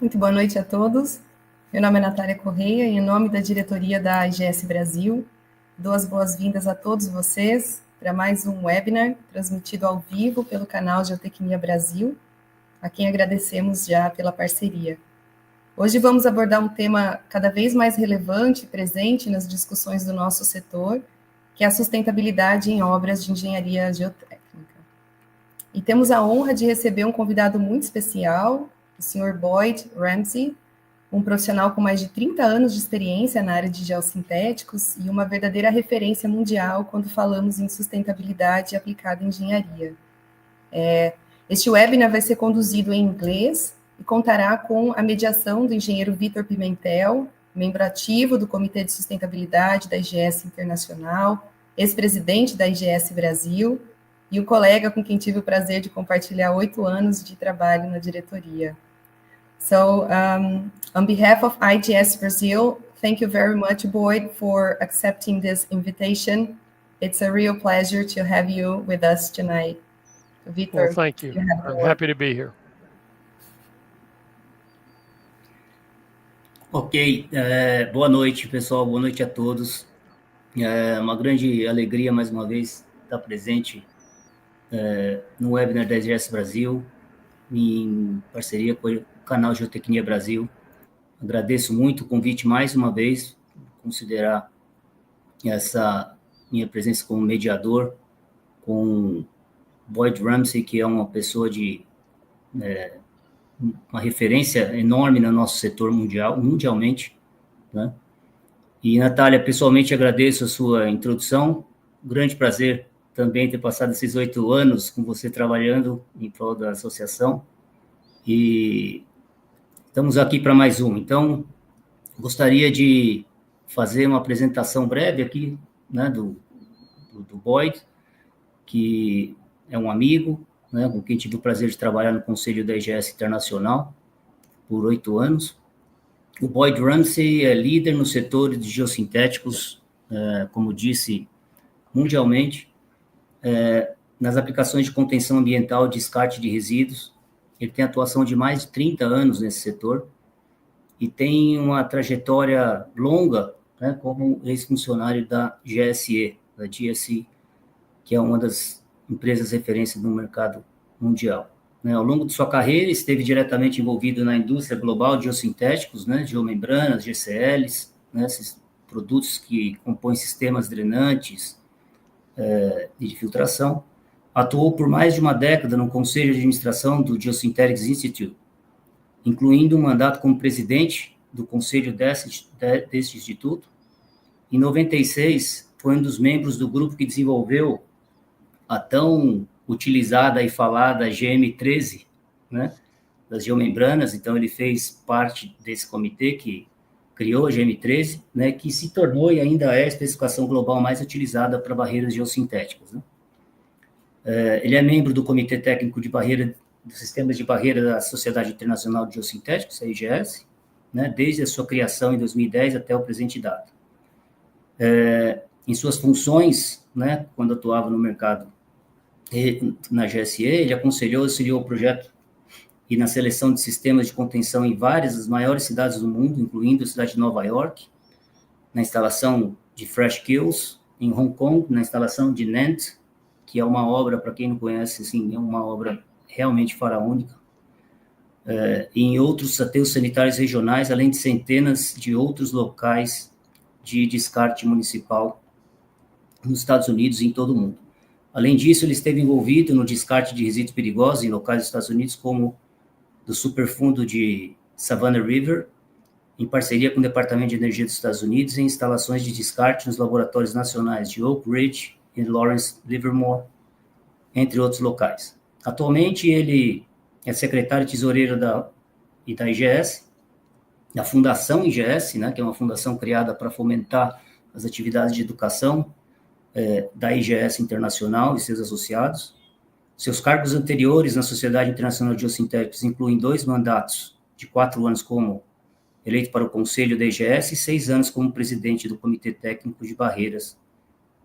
Muito boa noite a todos. Meu nome é Natália Correia e, em nome da diretoria da IGS Brasil, dou as boas-vindas a todos vocês para mais um webinar transmitido ao vivo pelo canal Geotecnia Brasil, a quem agradecemos já pela parceria. Hoje vamos abordar um tema cada vez mais relevante e presente nas discussões do nosso setor, que é a sustentabilidade em obras de engenharia geotécnica. E temos a honra de receber um convidado muito especial, o Sr. Boyd Ramsey, um profissional com mais de 30 anos de experiência na área de geossintéticos e uma verdadeira referência mundial quando falamos em sustentabilidade aplicada em engenharia. Este webinar vai ser conduzido em inglês e contará com a mediação do engenheiro Vitor Pimentel, membro ativo do Comitê de Sustentabilidade da IGS Internacional, ex-presidente da IGS Brasil, e o colega com quem tive o prazer de compartilhar 8 anos de trabalho na diretoria. So, on behalf of IGS Brazil, thank you very much, Boyd, for accepting this invitation. It's a real pleasure to have you with us tonight. Vitor, well, thank you. I'm happy to be here. Ok, boa noite, pessoal, boa noite a todos. É uma grande alegria, mais uma vez, estar presente no webinar da IGS Brasil, em parceria com o canal Geotecnia Brasil. Agradeço muito o convite mais uma vez, considerar essa minha presença como mediador com Boyd Ramsey, que é uma pessoa de uma referência enorme no nosso setor mundialmente, né? E, Natália, pessoalmente agradeço a sua introdução. Grande prazer também ter passado esses 8 anos com você trabalhando em prol da associação. E estamos aqui para mais um. Então, gostaria de fazer uma apresentação breve aqui, né, do Boyd, que é um amigo, né, com quem tive o prazer de trabalhar no Conselho da IGS Internacional por 8 anos. O Boyd Ramsey é líder no setor de geossintéticos, como disse, mundialmente, nas aplicações de contenção ambiental e descarte de resíduos. Ele tem atuação de mais de 30 anos nesse setor e tem uma trajetória longa, né, como ex-funcionário da GSE, que é uma das empresas referência no mercado mundial. Ao longo de sua carreira, esteve diretamente envolvido na indústria global de geossintéticos, geomembranas, GCLs, esses produtos que compõem sistemas drenantes e de filtração. Atuou por mais de uma década no Conselho de Administração do Geosynthetics Institute, incluindo um mandato como presidente do conselho deste instituto. Em 96, foi um dos membros do grupo que desenvolveu a tão utilizada e falada GM13, das geomembranas. Então, ele fez parte desse comitê que criou a GM13, que se tornou e ainda é a especificação global mais utilizada para barreiras geossintéticas. Ele é membro do Comitê Técnico de Barreira, dos Sistemas de Barreira da Sociedade Internacional de Geossintéticos, a IGS, desde a sua criação em 2010 até o presente data. Em suas funções, quando atuava no mercado na GSE, ele aconselhou e auxiliou o projeto e na seleção de sistemas de contenção em várias das maiores cidades do mundo, incluindo a cidade de Nova York, na instalação de Fresh Kills, em Hong Kong, na instalação de Nantes, que é uma obra, para quem não conhece, assim, é uma obra realmente faraônica, e em outros aterros sanitários regionais, além de centenas de outros locais de descarte municipal nos Estados Unidos e em todo o mundo. Além disso, ele esteve envolvido no descarte de resíduos perigosos em locais dos Estados Unidos, como do superfundo de Savannah River, em parceria com o Departamento de Energia dos Estados Unidos, em instalações de descarte nos laboratórios nacionais de Oak Ridge e Lawrence Livermore, entre outros locais. Atualmente, ele é secretário tesoureiro da IGS, da Fundação IGS, que é uma fundação criada para fomentar as atividades de educação da IGS Internacional e seus associados. Seus cargos anteriores na Sociedade Internacional de Geossintéticos incluem 2 mandatos de 4 anos como eleito para o Conselho da IGS e 6 anos como presidente do Comitê Técnico de Barreiras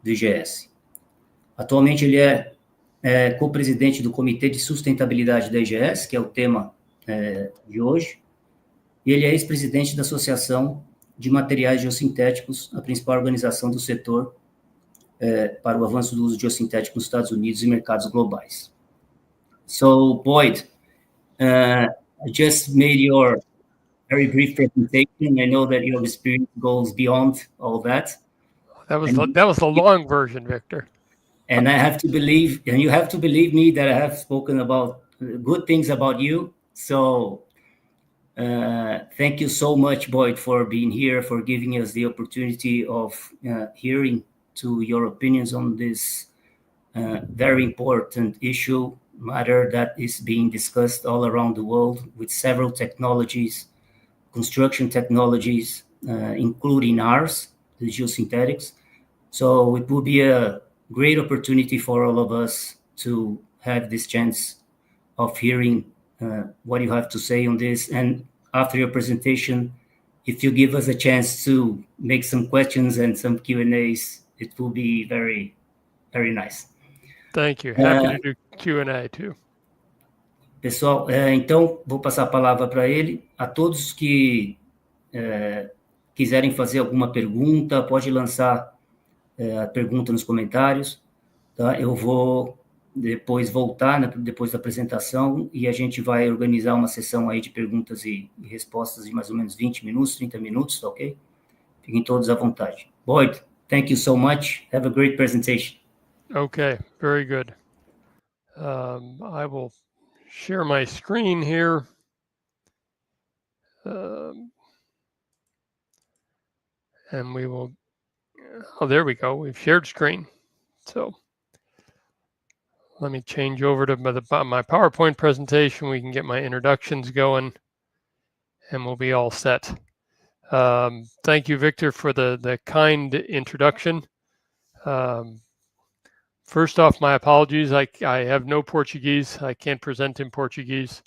do IGS. Atualmente, ele é co-presidente do Comitê de Sustentabilidade da IGS, que é o tema de hoje, e ele é ex-presidente da Associação de Materiais Geossintéticos, a principal organização do setor para o avanço do uso geossintético nos Estados Unidos e mercados globais. So, Boyd, I just made your very brief presentation. I know that your experience goes beyond all that. That was the long version, Victor. And I have to believe, and you have to believe me that I have spoken about good things about you. So thank you so much, Boyd, for being here, for giving us the opportunity of hearing to your opinions on this very important matter that is being discussed all around the world with several technologies, construction technologies, including ours, the geosynthetics. So it will be a great opportunity for all of us to have this chance of hearing what you have to say on this. And after your presentation, if you give us a chance to make some questions and some Q&As, it will be very, very nice. Thank you. Happy to do Q&A too. Pessoal, então vou passar a palavra para ele. A todos que quiserem fazer alguma pergunta, pode lançar a pergunta nos comentários. Tá? Eu vou depois voltar, né, depois da apresentação, e a gente vai organizar uma sessão aí de perguntas e respostas de mais ou menos 20 minutos, 30 minutos, tá ok? Fiquem todos à vontade. Boyd, thank you so much. Have a great presentation. Okay, very good. I will share my screen here. And we will, there we go. We've shared screen. So let me change over to my PowerPoint presentation. We can get my introductions going and we'll be all set. Thank you, Victor, for the kind introduction. First off, my apologies. I have no Portuguese. I can't present in Portuguese.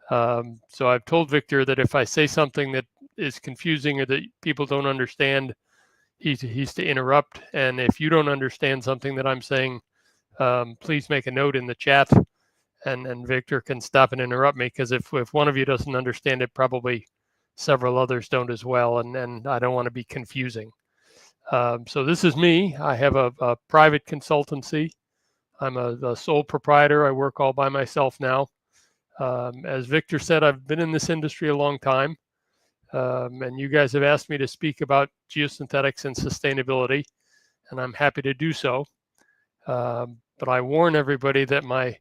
So I've told Victor that if I say something that is confusing or that people don't understand, he's to interrupt. And if you don't understand something that I'm saying, please make a note in the chat, and Victor can stop and interrupt me, because if one of you doesn't understand it, probably several others don't as well, and I don't want to be confusing. So this is me. I have a private consultancy. I'm a sole proprietor. I work all by myself now. As Victor said, I've been in this industry a long time, and you guys have asked me to speak about geosynthetics and sustainability, and I'm happy to do so. But I warn everybody that my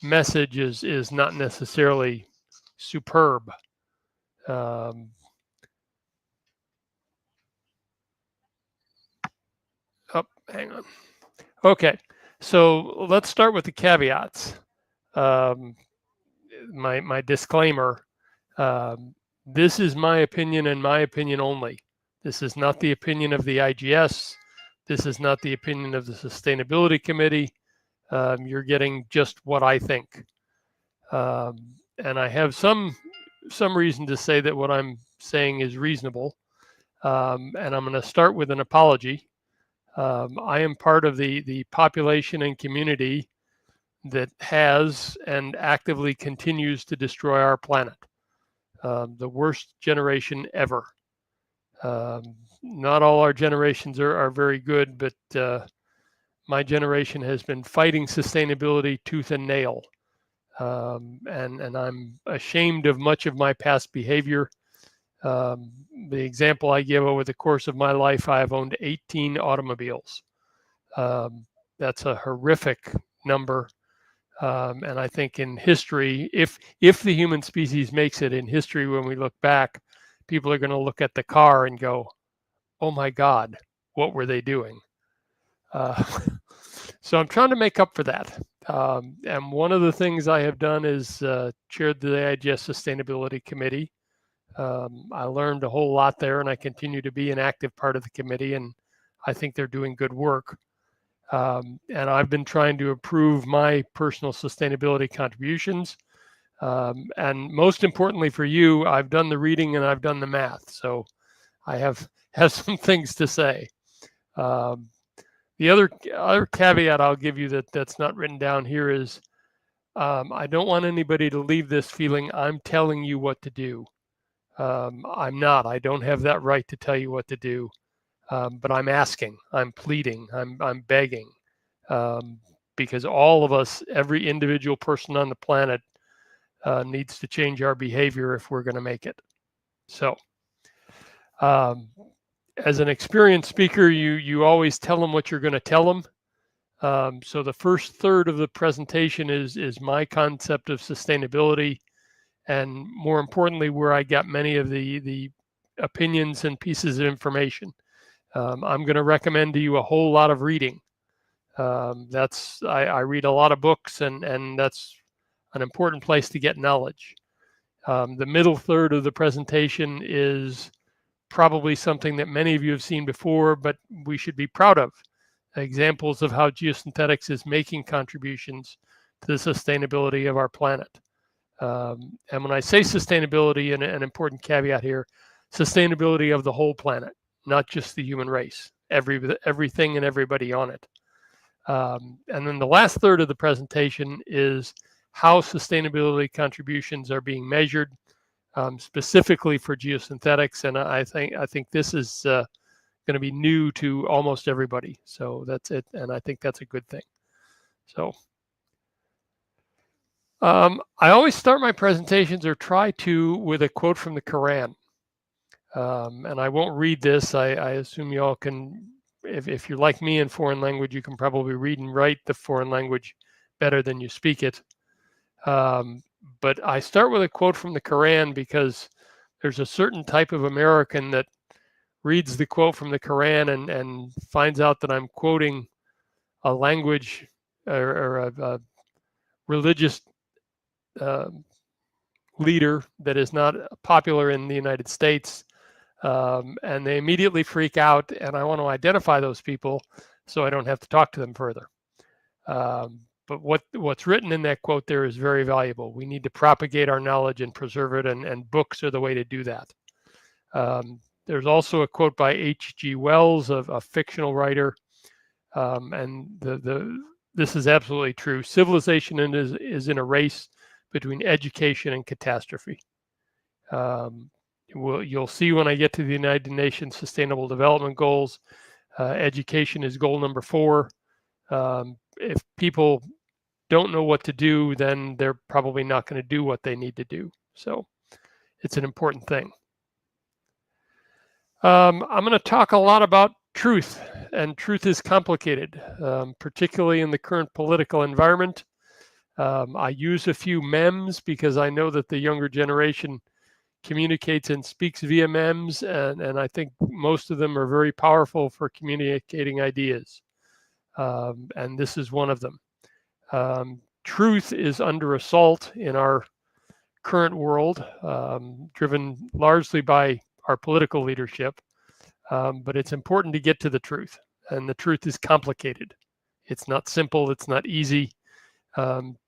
message is not necessarily superb. Hang on. Okay, so let's start with the caveats. My disclaimer. This is my opinion and my opinion only. This is not the opinion of the IGS. This is not the opinion of the Sustainability Committee. You're getting just what I think. And I have some reason to say that what I'm saying is reasonable. And I'm going to start with an apology. I am part of the population and community that has and actively continues to destroy our planet. The worst generation ever. Not all our generations are very good, but my generation has been fighting sustainability tooth and nail. And I'm ashamed of much of my past behavior. The example I give: over the course of my life, I have owned 18 automobiles. That's a horrific number. And I think in history, if the human species makes it in history, when we look back, people are going to look at the car and go, oh my God, what were they doing? So I'm trying to make up for that. And one of the things I have done is chaired the IGS Sustainability Committee. I learned a whole lot there, and I continue to be an active part of the committee, and I think they're doing good work. And I've been trying to improve my personal sustainability contributions. And most importantly for you, I've done the reading and I've done the math. So I have some things to say. The other caveat I'll give you that's not written down here is I don't want anybody to leave this feeling I'm telling you what to do. I'm not. I don't have that right to tell you what to do. But I'm asking, I'm pleading, I'm begging, because all of us, every individual person on the planet, needs to change our behavior if we're going to make it. So, as an experienced speaker, you always tell them what you're going to tell them. So the first third of the presentation is my concept of sustainability, and more importantly, where I got many of the opinions and pieces of information. I'm going to recommend to you a whole lot of reading. I read a lot of books, and that's an important place to get knowledge. The middle third of the presentation is probably something that many of you have seen before, but we should be proud of. Examples of how geosynthetics is making contributions to the sustainability of our planet. And when I say sustainability, an important caveat here, sustainability of the whole planet, not just the human race, everything and everybody on it. And then the last third of the presentation is how sustainability contributions are being measured, specifically for geosynthetics. And I think this is going to be new to almost everybody. So that's it. And I think that's a good thing. So I always start my presentations, or try to, with a quote from the Quran. And I won't read this. I assume you all can, if you're like me in foreign language, you can probably read and write the foreign language better than you speak it. But I start with a quote from the Quran because there's a certain type of American that reads the quote from the Quran and finds out that I'm quoting a language or a religious leader that is not popular in the United States. And they immediately freak out, and I want to identify those people so I don't have to talk to them further. But what's written in that quote there is very valuable. We need to propagate our knowledge and preserve it, and books are the way to do that. There's also a quote by H.G. Wells, a fictional writer, and this is absolutely true. Civilization is in a race between education and catastrophe. You'll see when I get to the United Nations Sustainable Development Goals, education is goal number 4. If people don't know what to do, then they're probably not going to do what they need to do. So it's an important thing. I'm going to talk a lot about truth, and truth is complicated, particularly in the current political environment. I use a few memes because I know that the younger generation communicates and speaks via memes, and I think most of them are very powerful for communicating ideas. And this is one of them. Truth is under assault in our current world, driven largely by our political leadership. But it's important to get to the truth, and the truth is complicated. It's not simple, it's not easy.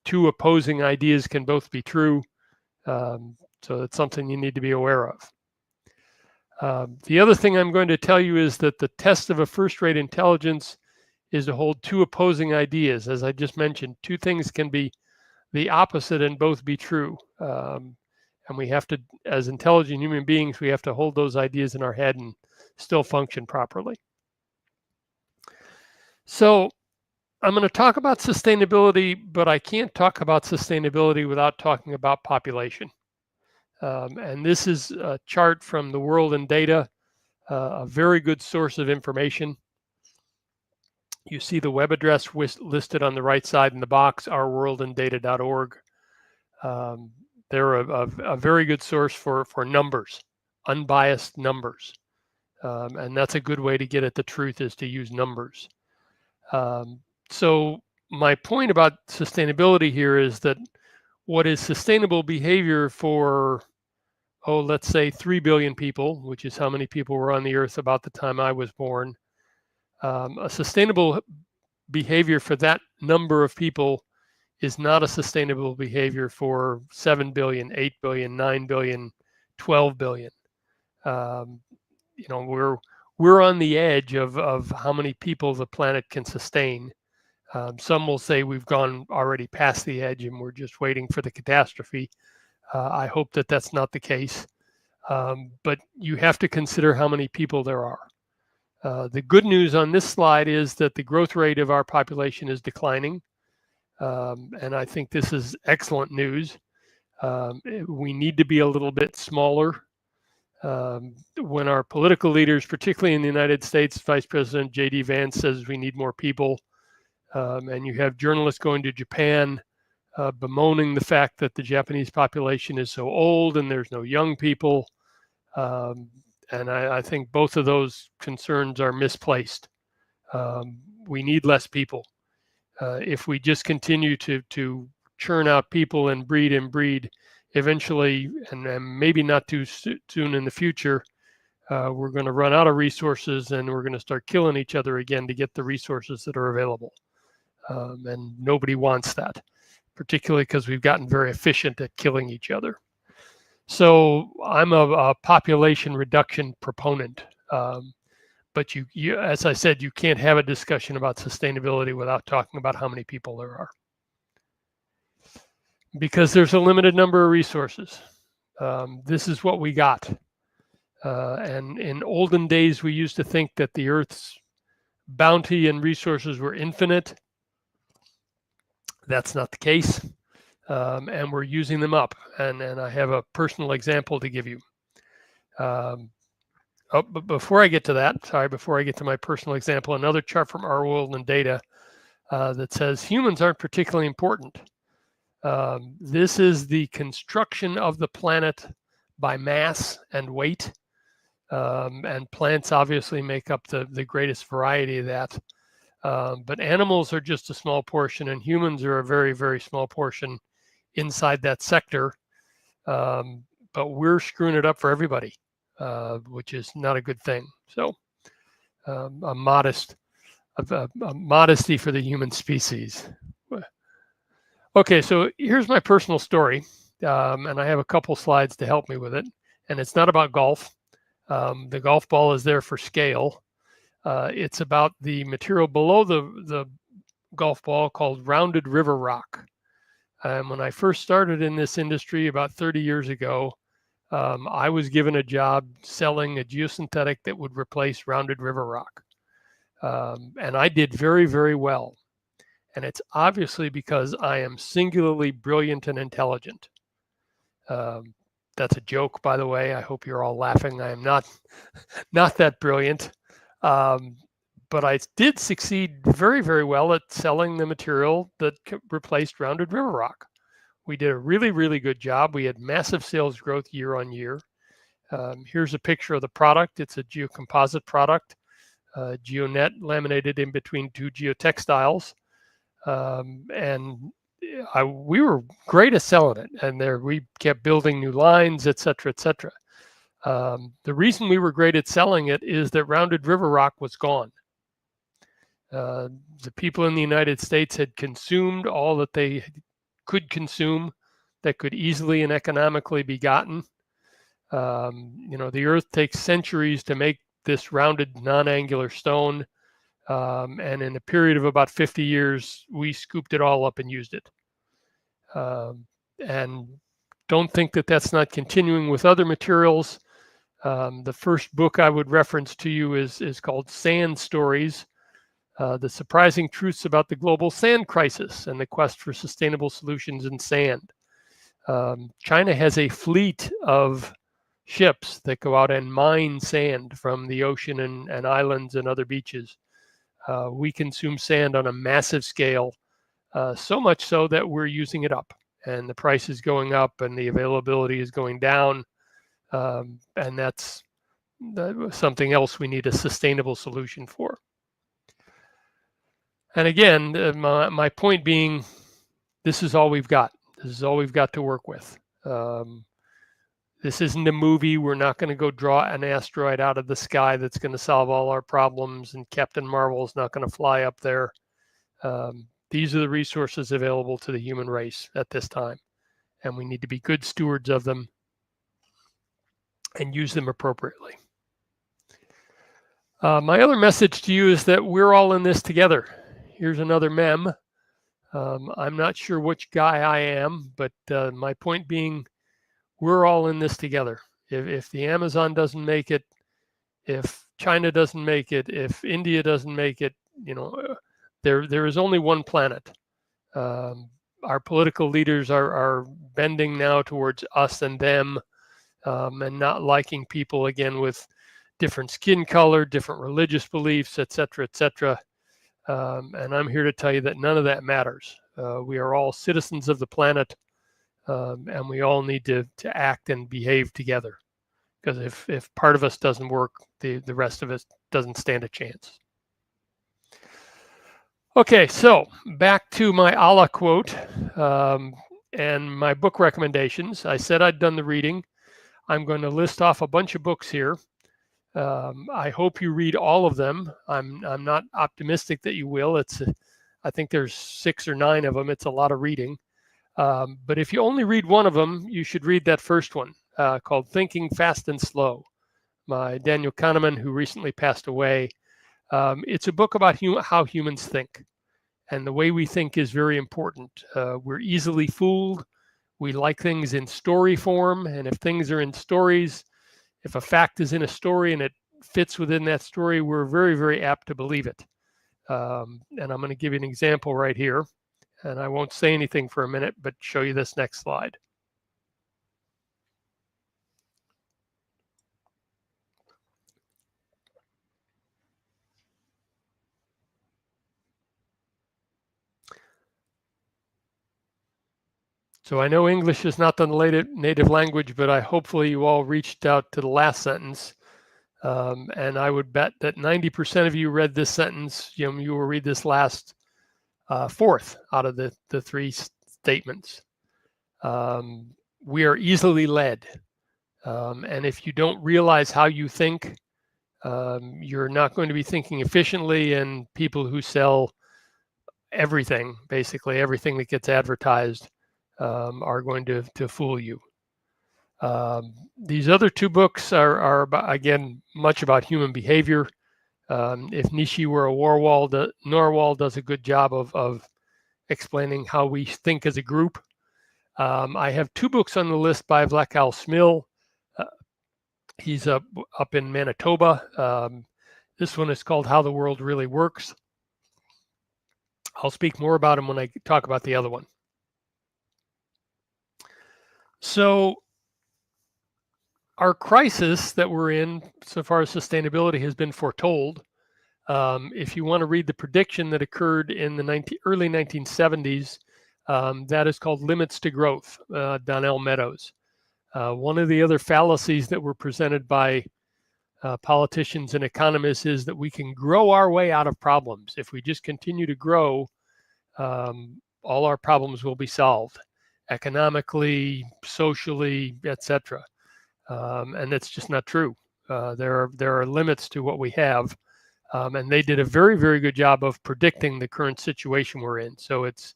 Two opposing ideas can both be true. So it's something you need to be aware of. The other thing I'm going to tell you is that the test of a first-rate intelligence is to hold two opposing ideas. As I just mentioned, two things can be the opposite and both be true. And we have to, as intelligent human beings, we have to hold those ideas in our head and still function properly. So I'm going to talk about sustainability, but I can't talk about sustainability without talking about population. And this is a chart from the World in Data, a very good source of information. You see the web address listed on the right side in the box, ourworldindata.org. They're a very good source for numbers, unbiased numbers. And that's a good way to get at the truth, is to use numbers. So my point about sustainability here is that what is sustainable behavior for, let's say 3 billion people, which is how many people were on the earth about the time I was born. A sustainable behavior for that number of people is not a sustainable behavior for 7 billion, 8 billion, 9 billion, 12 billion. We're on the edge of how many people the planet can sustain. Some will say we've gone already past the edge and we're just waiting for the catastrophe. I hope that that's not the case. But you have to consider how many people there are. The good news on this slide is that the growth rate of our population is declining. And I think this is excellent news. We need to be a little bit smaller. When our political leaders, particularly in the United States, Vice President J.D. Vance says we need more people, and you have journalists going to Japan bemoaning the fact that the Japanese population is so old and there's no young people. And I think both of those concerns are misplaced. We need less people. If we just continue to churn out people and breed, eventually, and maybe not too soon in the future, we're going to run out of resources and we're going to start killing each other again to get the resources that are available. And nobody wants that, particularly because we've gotten very efficient at killing each other. So I'm a population reduction proponent. But you, as I said, you can't have a discussion about sustainability without talking about how many people there are. Because there's a limited number of resources. This is what we got. And in olden days, we used to think that the Earth's bounty and resources were infinite. That's not the case. And we're using them up. And I have a personal example to give you. But before I get to that, before I get to my personal example, another chart from Our World in Data that says humans aren't particularly important. This is the construction of the planet by mass and weight. And plants obviously make up the greatest variety of that. But animals are just a small portion, and humans are a very, very small portion inside that sector. But we're screwing it up for everybody, which is not a good thing. So a modesty for the human species. Okay, so here's my personal story, and I have a couple slides to help me with it. And it's not about golf. The golf ball is there for scale. It's about the material below the golf ball called rounded river rock. When I first started in this industry about 30 years ago, I was given a job selling a geosynthetic that would replace rounded river rock. And I did very, very well. And it's obviously because I am singularly brilliant and intelligent. That's a joke, by the way. I hope you're all laughing. I am not that brilliant. But I did succeed very, very well at selling the material that replaced rounded river rock. We did a really, really good job. We had massive sales growth year on year. Here's a picture of the product. It's a geocomposite product, GeoNet laminated in between two geotextiles. And we were great at selling it. And we kept building new lines, et cetera, et cetera. The reason we were great at selling it is that rounded river rock was gone. The people in the United States had consumed all that they could consume that could easily and economically be gotten. The Earth takes centuries to make this rounded non-angular stone. And in a period of about 50 years, we scooped it all up and used it. And don't think that that's not continuing with other materials. The first book I would reference to you is called Sand Stories, The Surprising Truths About the Global Sand Crisis and the Quest for Sustainable Solutions in Sand. China has a fleet of ships that go out and mine sand from the ocean and islands and other beaches. We consume sand on a massive scale, so much so that we're using it up. And the price is going up and the availability is going down. And that's something else we need a sustainable solution for. And again, my point being, this is all we've got. This is all we've got to work with. This isn't a movie. We're not going to go draw an asteroid out of the sky that's going to solve all our problems, and Captain Marvel is not going to fly up there. These are the resources available to the human race at this time, and we need to be good stewards of them and use them appropriately. My other message to you is that we're all in this together. Here's another mem. I'm not sure which guy I am, but my point being, we're all in this together. If the Amazon doesn't make it, if China doesn't make it, if India doesn't make it, there is only one planet. Our political leaders are bending now towards us and them, and not liking people again with different skin color, different religious beliefs, etc., etc. And I'm here to tell you that none of that matters. We are all citizens of the planet, and we all need to act and behave together. Because if part of us doesn't work, the rest of us doesn't stand a chance. Okay, so back to my Allah quote and my book recommendations. I said I'd done the reading. I'm going to list off a bunch of books here. I hope you read all of them. I'm not optimistic that you will. I think there's 6 or 9 of them. It's a lot of reading. But if you only read one of them, you should read that first one called Thinking Fast and Slow by Daniel Kahneman, who recently passed away. It's a book about how humans think. And the way we think is very important. We're easily fooled. We like things in story form. And if things are in stories, if a fact is in a story and it fits within that story, we're very, very apt to believe it. And I'm going to give you an example right here. And I won't say anything for a minute, but show you this next slide. So I know English is not the native language, but hopefully you all reached out to the last sentence. And I would bet that 90% of you read this sentence. You will read this last fourth out of the 3 statements. We are easily led. And if you don't realize how you think, you're not going to be thinking efficiently, and people who sell everything, basically everything that gets advertised, are going to fool you. These other 2 books are about, again, much about human behavior. If Nietzsche were a Narwhal does a good job of explaining how we think as a group. I have 2 books on the list by Vlachal Smil. He's up in Manitoba. This one is called How the World Really Works. I'll speak more about him when I talk about the other one. So our crisis that we're in, so far as sustainability, has been foretold. If you want to read the prediction that occurred in the early 1970s, that is called Limits to Growth, Donnell Meadows. One of the other fallacies that were presented by politicians and economists is that we can grow our way out of problems. If we just continue to grow, all our problems will be solved economically, socially, etc. And that's just not true. There are limits to what we have, and they did a very, very good job of predicting the current situation we're in. So it's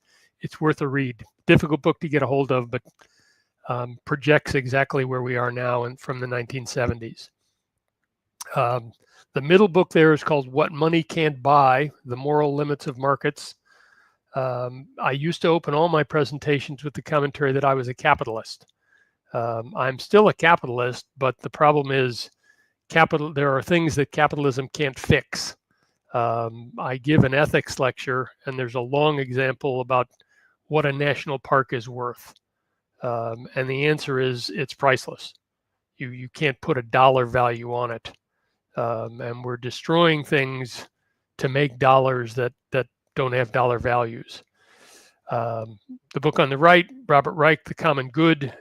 worth a read. Difficult book to get a hold of, but projects exactly where we are now and from the 1970s. The middle book there is called What Money Can't Buy: The Moral Limits of Markets. I used to open all my presentations with the commentary that I was a capitalist. I'm still a capitalist, but the problem is there are things that capitalism can't fix. I give an ethics lecture, and there's a long example about what a national park is worth. And the answer is it's priceless. You can't put a dollar value on it. And we're destroying things to make dollars that don't have dollar values. The book on the right, Robert Reich, The Common Good,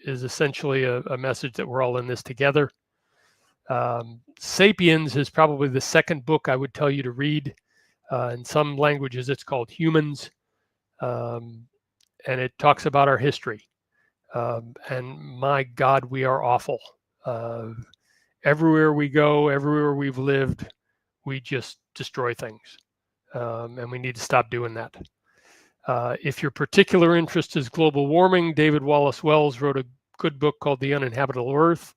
is essentially a message that we're all in this together. Sapiens is probably the second book I would tell you to read. In some languages, it's called Humans, and it talks about our history. And my God, we are awful. Everywhere we go, everywhere we've lived, we just destroy things. And we need to stop doing that. If your particular interest is global warming, David Wallace Wells wrote a good book called The Uninhabitable Earth,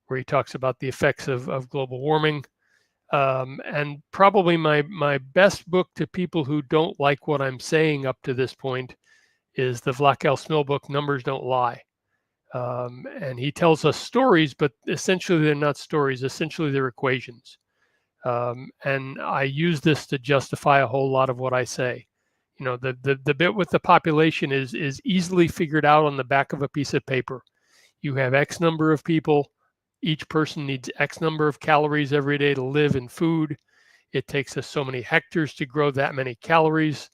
where he talks about the effects of global warming. And probably my best book to people who don't like what I'm saying up to this point is the Vlachal Smil book, Numbers Don't Lie. And he tells us stories, but essentially they're not stories. Essentially they're equations. And I use this to justify a whole lot of what I say. You know, the bit with the population is easily figured out on the back of a piece of paper. You have X number of people. Each person needs X number of calories every day to live in food. It takes us so many hectares to grow that many calories.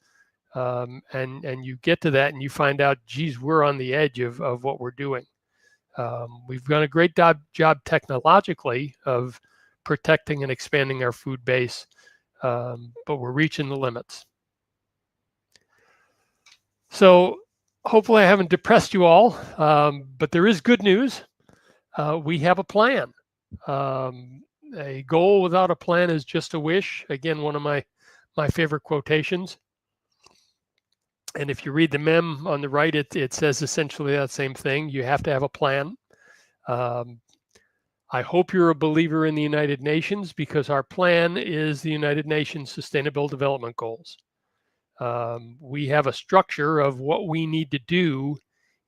And you get to that and you find out, geez, we're on the edge of what we're doing. We've done a great job technologically of protecting and expanding our food base, but we're reaching the limits. So hopefully I haven't depressed you all, but there is good news. We have a plan. A goal without a plan is just a wish. Again, one of my favorite quotations. And if you read the mem on the right, it says essentially that same thing. You have to have a plan. I hope you're a believer in the United Nations, because our plan is the United Nations Sustainable Development Goals. We have a structure of what we need to do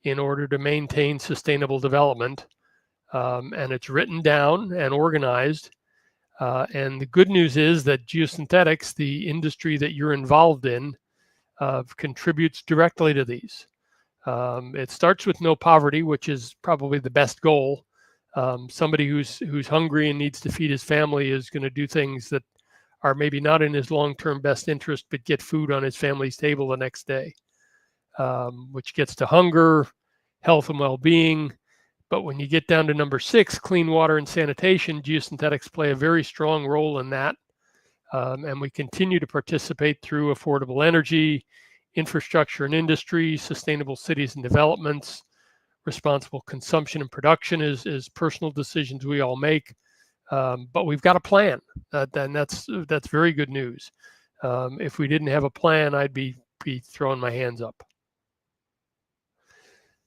in order to maintain sustainable development. And it's written down and organized. And the good news is that geosynthetics, the industry that you're involved in, contributes directly to these. It starts with no poverty, which is probably the best goal. Somebody who's hungry and needs to feed his family is going to do things that are maybe not in his long-term best interest, but get food on his family's table the next day, which gets to hunger, health and well-being. But when you get down to number 6, clean water and sanitation, geosynthetics play a very strong role in that. And we continue to participate through affordable energy, infrastructure and industry, sustainable cities and developments. Responsible consumption and production is personal decisions we all make. But we've got a plan, and that's very good news. If we didn't have a plan, I'd be throwing my hands up.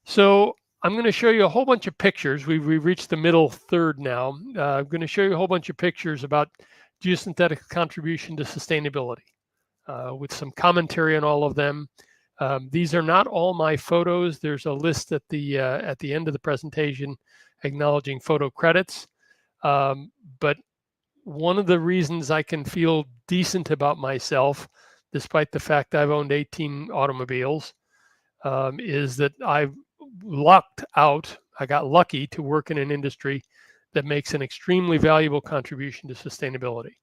So I'm going to show you a whole bunch of pictures. We've reached the middle third now. I'm going to show you a whole bunch of pictures about geosynthetics' contribution to sustainability, with some commentary on all of them. These are not all my photos. There's a list at the end of the presentation acknowledging photo credits. But one of the reasons I can feel decent about myself, despite the fact I've owned 18 automobiles, is that I've lucked out. I got lucky to work in an industry that makes an extremely valuable contribution to sustainability.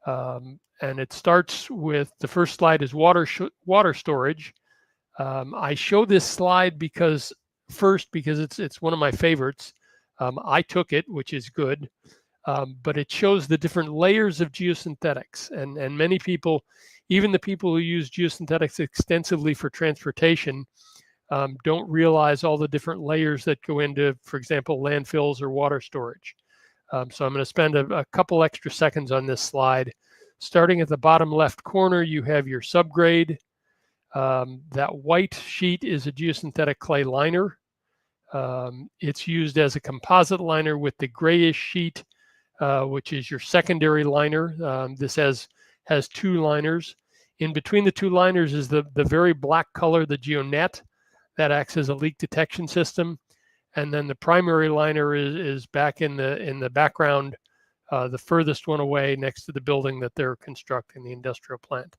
And it starts with, the first slide is water storage. I show this slide because it's one of my favorites. I took it, which is good, but it shows the different layers of geosynthetics. And many people, even the people who use geosynthetics extensively for transportation, don't realize all the different layers that go into, for example, landfills or water storage. So I'm going to spend a couple extra seconds on this slide. Starting at the bottom left corner, you have your subgrade. That white sheet is a geosynthetic clay liner. It's used as a composite liner with the grayish sheet, which is your secondary liner. This has 2 liners. In between the 2 liners is the very black color, the geonet, that acts as a leak detection system. And then the primary liner is back in the background, the furthest one away next to the building that they're constructing, the industrial plant.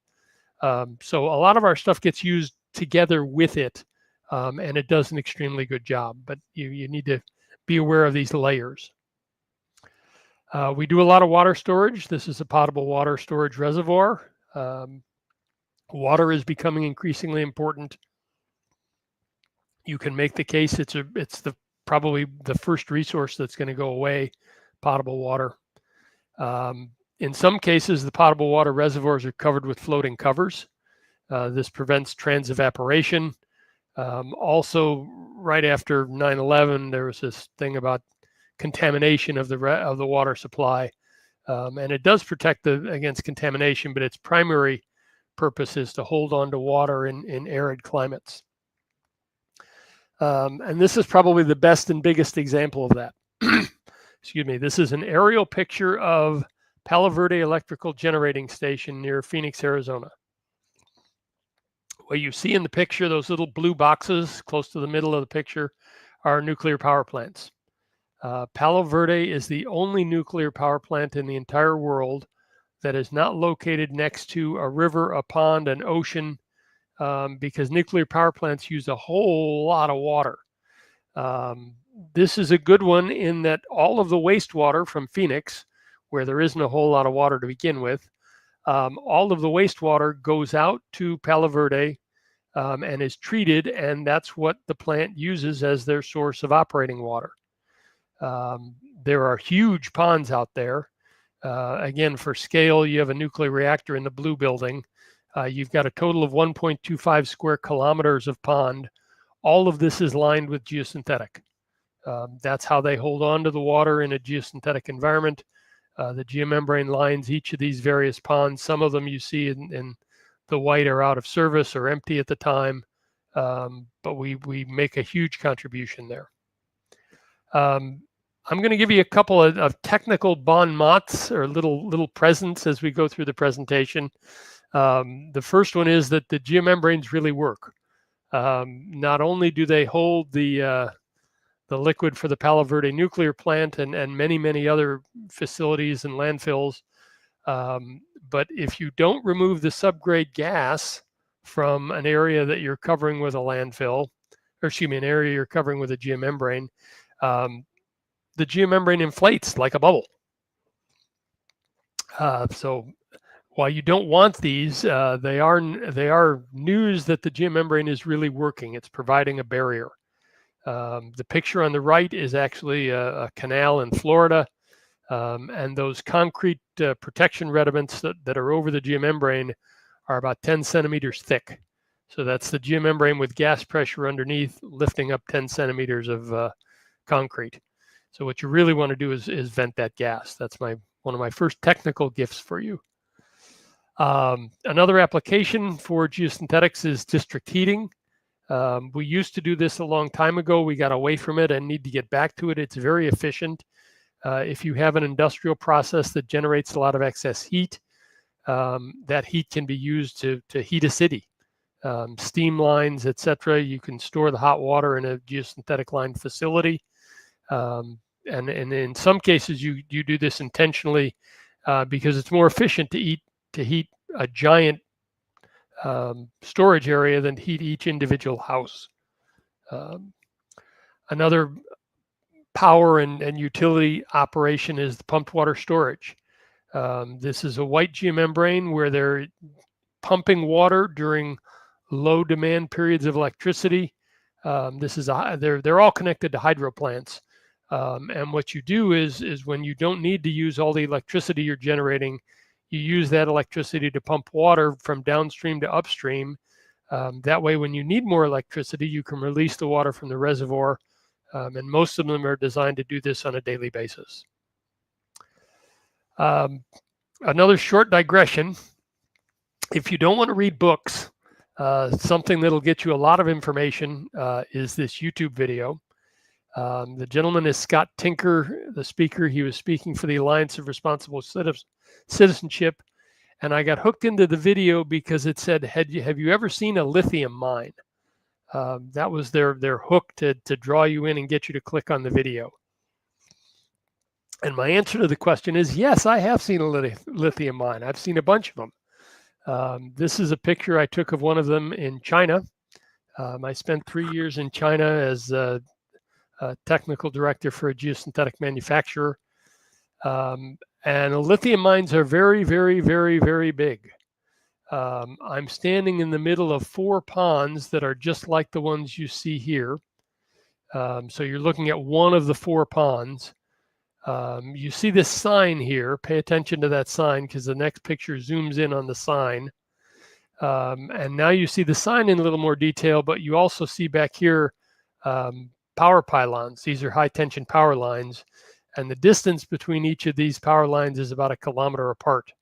So a lot of our stuff gets used together with it, and it does an extremely good job. But you need to be aware of these layers. We do a lot of water storage. This is a potable water storage reservoir. Water is becoming increasingly important. You can make the case it's probably the first resource that's going to go away, potable water. In some cases, the potable water reservoirs are covered with floating covers. This prevents transevaporation. Also, right after 9/11, there was this thing about contamination of the water supply, and it does protect against contamination, but its primary purpose is to hold on to water in arid climates. And this is probably the best and biggest example of that. Excuse me. This is an aerial picture of Palo Verde Electrical Generating Station near Phoenix, Arizona. What you see in the picture, those little blue boxes close to the middle of the picture, are nuclear power plants. Palo Verde is the only nuclear power plant in the entire world that is not located next to a river, a pond, an ocean, because nuclear power plants use a whole lot of water. This is a good one in that all of the wastewater from Phoenix, where there isn't a whole lot of water to begin with, all of the wastewater goes out to Palo Verde and is treated, and that's what the plant uses as their source of operating water. There are huge ponds out there. Again, for scale, you have a nuclear reactor in the blue building. You've got a total of 1.25 square kilometers of pond. All of this is lined with geosynthetic. That's how they hold on to the water in a geosynthetic environment. The geomembrane lines each of these various ponds. Some of them you see in the white are out of service or empty at the time, but we make a huge contribution there. I'm going to give you a couple of technical bon mots or little presents as we go through the presentation. The first one is that the geomembranes really work. Not only do they hold the liquid for the Palo Verde nuclear plant and many other facilities and landfills, but if you don't remove the subgrade gas from an area that you're covering with a landfill, or excuse me, an area you're covering with a geomembrane, the geomembrane inflates like a bubble. So while you don't want these, they are news that the geomembrane is really working. It's providing a barrier. The picture on the right is actually a canal in Florida, and those concrete protection retiments that are over the geomembrane are about 10 centimeters thick. So that's the geomembrane with gas pressure underneath lifting up 10 centimeters of concrete. So what you really want to do is vent that gas. That's one of my first technical gifts for you. Another application for geosynthetics is district heating. We used to do this a long time ago. We got away from it and need to get back to it. It's very efficient. If you have an industrial process that generates a lot of excess heat, that heat can be used to heat a city. Steam lines, etc. You can store the hot water in a geosynthetic line facility. And in some cases, you do this intentionally because it's more efficient to heat a giant storage area than heat each individual house. Another power and utility operation is the pumped water storage. This is a white geomembrane where they're pumping water during low demand periods of electricity. They're all connected to hydro plants. And what you do is when you don't need to use all the electricity you're generating, you use that electricity to pump water from downstream to upstream. That way, when you need more electricity, you can release the water from the reservoir. And most of them are designed to do this on a daily basis. Another short digression. If you don't want to read books, something that'll get you a lot of information is this YouTube video. The gentleman is Scott Tinker, the speaker. He was speaking for the Alliance of Responsible Citizenship. And I got hooked into the video because it said, have you ever seen a lithium mine? That was their hook to draw you in and get you to click on the video. And my answer to the question is, yes, I have seen a lithium mine. I've seen a bunch of them. This is a picture I took of one of them in China. I spent 3 years in China as a technical director for a geosynthetic manufacturer. And the lithium mines are very, very, very, very big. I'm standing in the middle of 4 ponds that are just like the ones you see here. So you're looking at one of the 4 ponds. You see this sign here. Pay attention to that sign because the next picture zooms in on the sign. And now you see the sign in a little more detail, but you also see back here power pylons. These are high tension power lines. And the distance between each of these power lines is about 1 kilometer apart.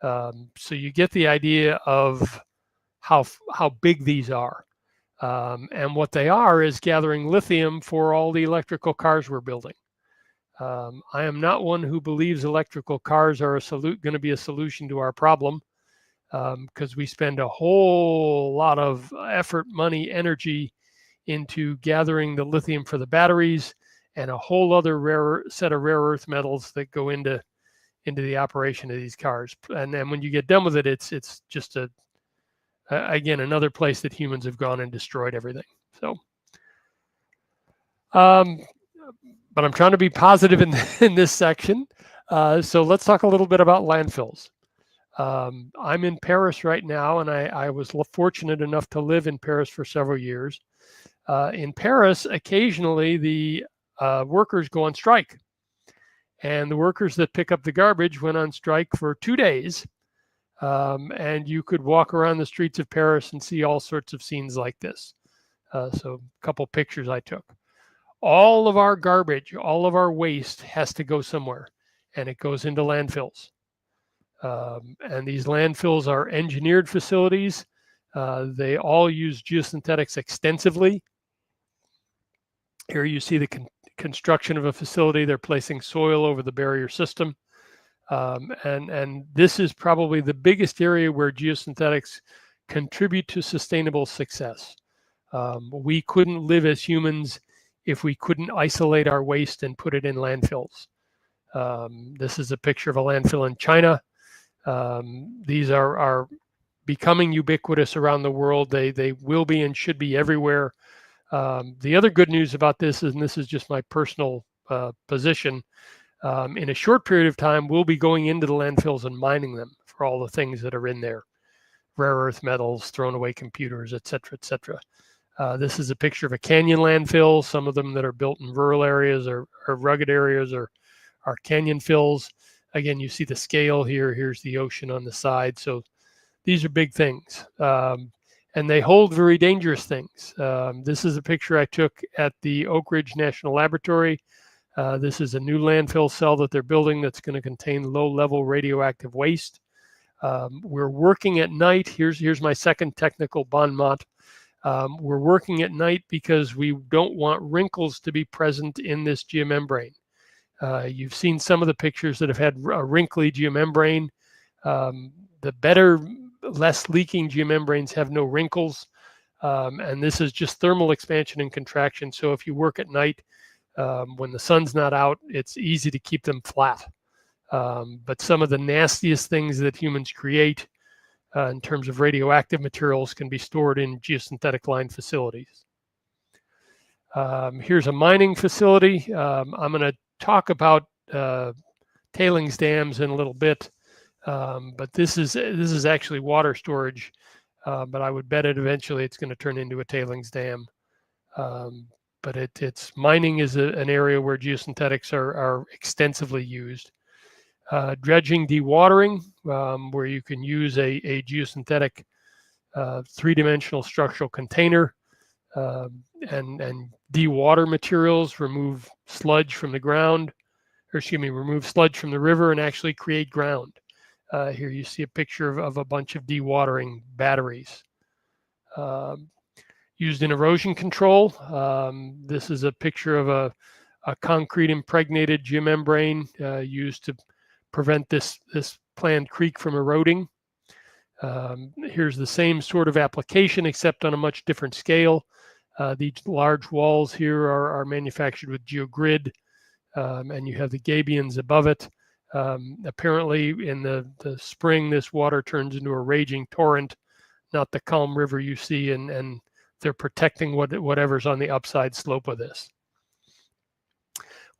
So you get the idea of how big these are. And what they are is gathering lithium for all the electrical cars we're building. I am not one who believes electrical cars are going to be a solution to our problem, because we spend a whole lot of effort, money, energy into gathering the lithium for the batteries and a whole other set of rare earth metals that go into the operation of these cars. And then when you get done with it, it's just again, another place that humans have gone and destroyed everything. So, but I'm trying to be positive in this section. So let's talk a little bit about landfills. I'm in Paris right now, and I was fortunate enough to live in Paris for several years. In Paris, occasionally the workers go on strike. And the workers that pick up the garbage went on strike for 2 days. And you could walk around the streets of Paris and see all sorts of scenes like this. So a couple pictures I took. All of our garbage, all of our waste has to go somewhere, and it goes into landfills. And these landfills are engineered facilities. They all use geosynthetics extensively. Here you see the construction of a facility. They're placing soil over the barrier system. And this is probably the biggest area where geosynthetics contribute to sustainable success. We couldn't live as humans if we couldn't isolate our waste and put it in landfills. This is a picture of a landfill in China. These are becoming ubiquitous around the world. They will be and should be everywhere. The other good news about this is, and this is just my personal position, in a short period of time, we'll be going into the landfills and mining them for all the things that are in there. Rare earth metals, thrown away computers, et cetera, et cetera. This is a picture of a canyon landfill. Some of them that are built in rural areas or rugged areas are canyon fills. Again, you see the scale here. Here's the ocean on the side. So these are big things. And they hold very dangerous things. This is a picture I took at the Oak Ridge National Laboratory. This is a new landfill cell that they're building that's going to contain low-level radioactive waste. We're working at night. Here's my second technical bon mot. We're working at night because we don't want wrinkles to be present in this geomembrane. You've seen some of the pictures that have had a wrinkly geomembrane. The better, less leaking geomembranes have no wrinkles. And this is just thermal expansion and contraction. So if you work at night, when the sun's not out, it's easy to keep them flat. But some of the nastiest things that humans create in terms of radioactive materials can be stored in geosynthetic line facilities. Here's a mining facility. I'm going to talk about tailings dams in a little bit, but this is actually water storage. But I would bet eventually it's going to turn into a tailings dam. But it's mining is an area where geosynthetics are extensively used. Dredging, dewatering, where you can use a geosynthetic three-dimensional structural container and dewater materials, remove sludge from the ground, or excuse me, remove sludge from the river and actually create ground. Here you see a picture of a bunch of dewatering batteries. Used in erosion control. This is a picture of a concrete impregnated geomembrane used to prevent this planned creek from eroding. Here's the same sort of application except on a much different scale. These large walls here are manufactured with geogrid, and you have the gabions above it. Apparently in the spring, this water turns into a raging torrent, not the calm river you see, and they're protecting whatever's on the upside slope of this.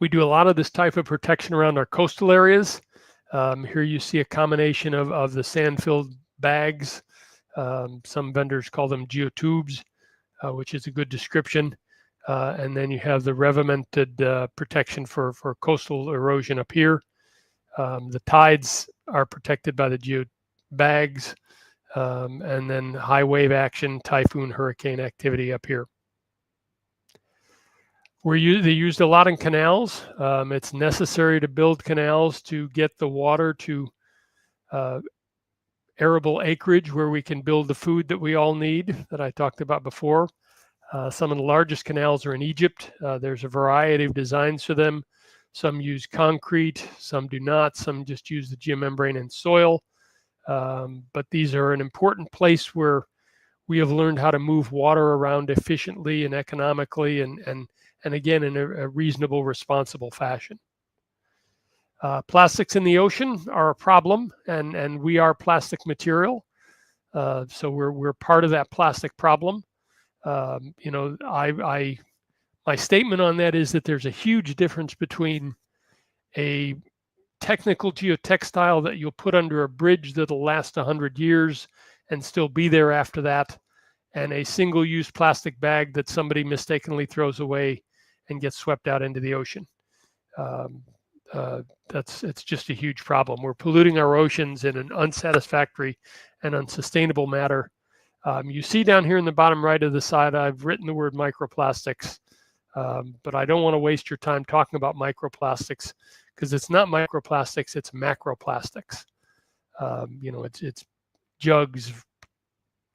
We do a lot of this type of protection around our coastal areas. Here you see a combination of the sand-filled bags. Some vendors call them geotubes, which is a good description. And then you have the revimented protection for coastal erosion up here. The tides are protected by the geobags. And then high wave action, typhoon, hurricane activity up here. They used a lot in canals. It's necessary to build canals to get the water to arable acreage where we can build the food that we all need that I talked about before. Some of the largest canals are in Egypt. There's a variety of designs for them. Some use concrete, some do not. Some just use the geomembrane and soil. But these are an important place where We have learned how to move water around efficiently and economically, and again in a reasonable, responsible fashion. Plastics in the ocean are a problem, and we are plastic material, so we're part of that plastic problem. You know, my statement on that is that there's a huge difference between a technical geotextile that you'll put under a bridge that'll last 100 years and still be there after that, and a single-use plastic bag that somebody mistakenly throws away and gets swept out into the ocean. It's just a huge problem. We're polluting our oceans in an unsatisfactory and unsustainable manner. You see down here in the bottom right of the side, I've written the word microplastics, but I don't want to waste your time talking about microplastics, because it's not microplastics, it's macroplastics. You know, it's jugs,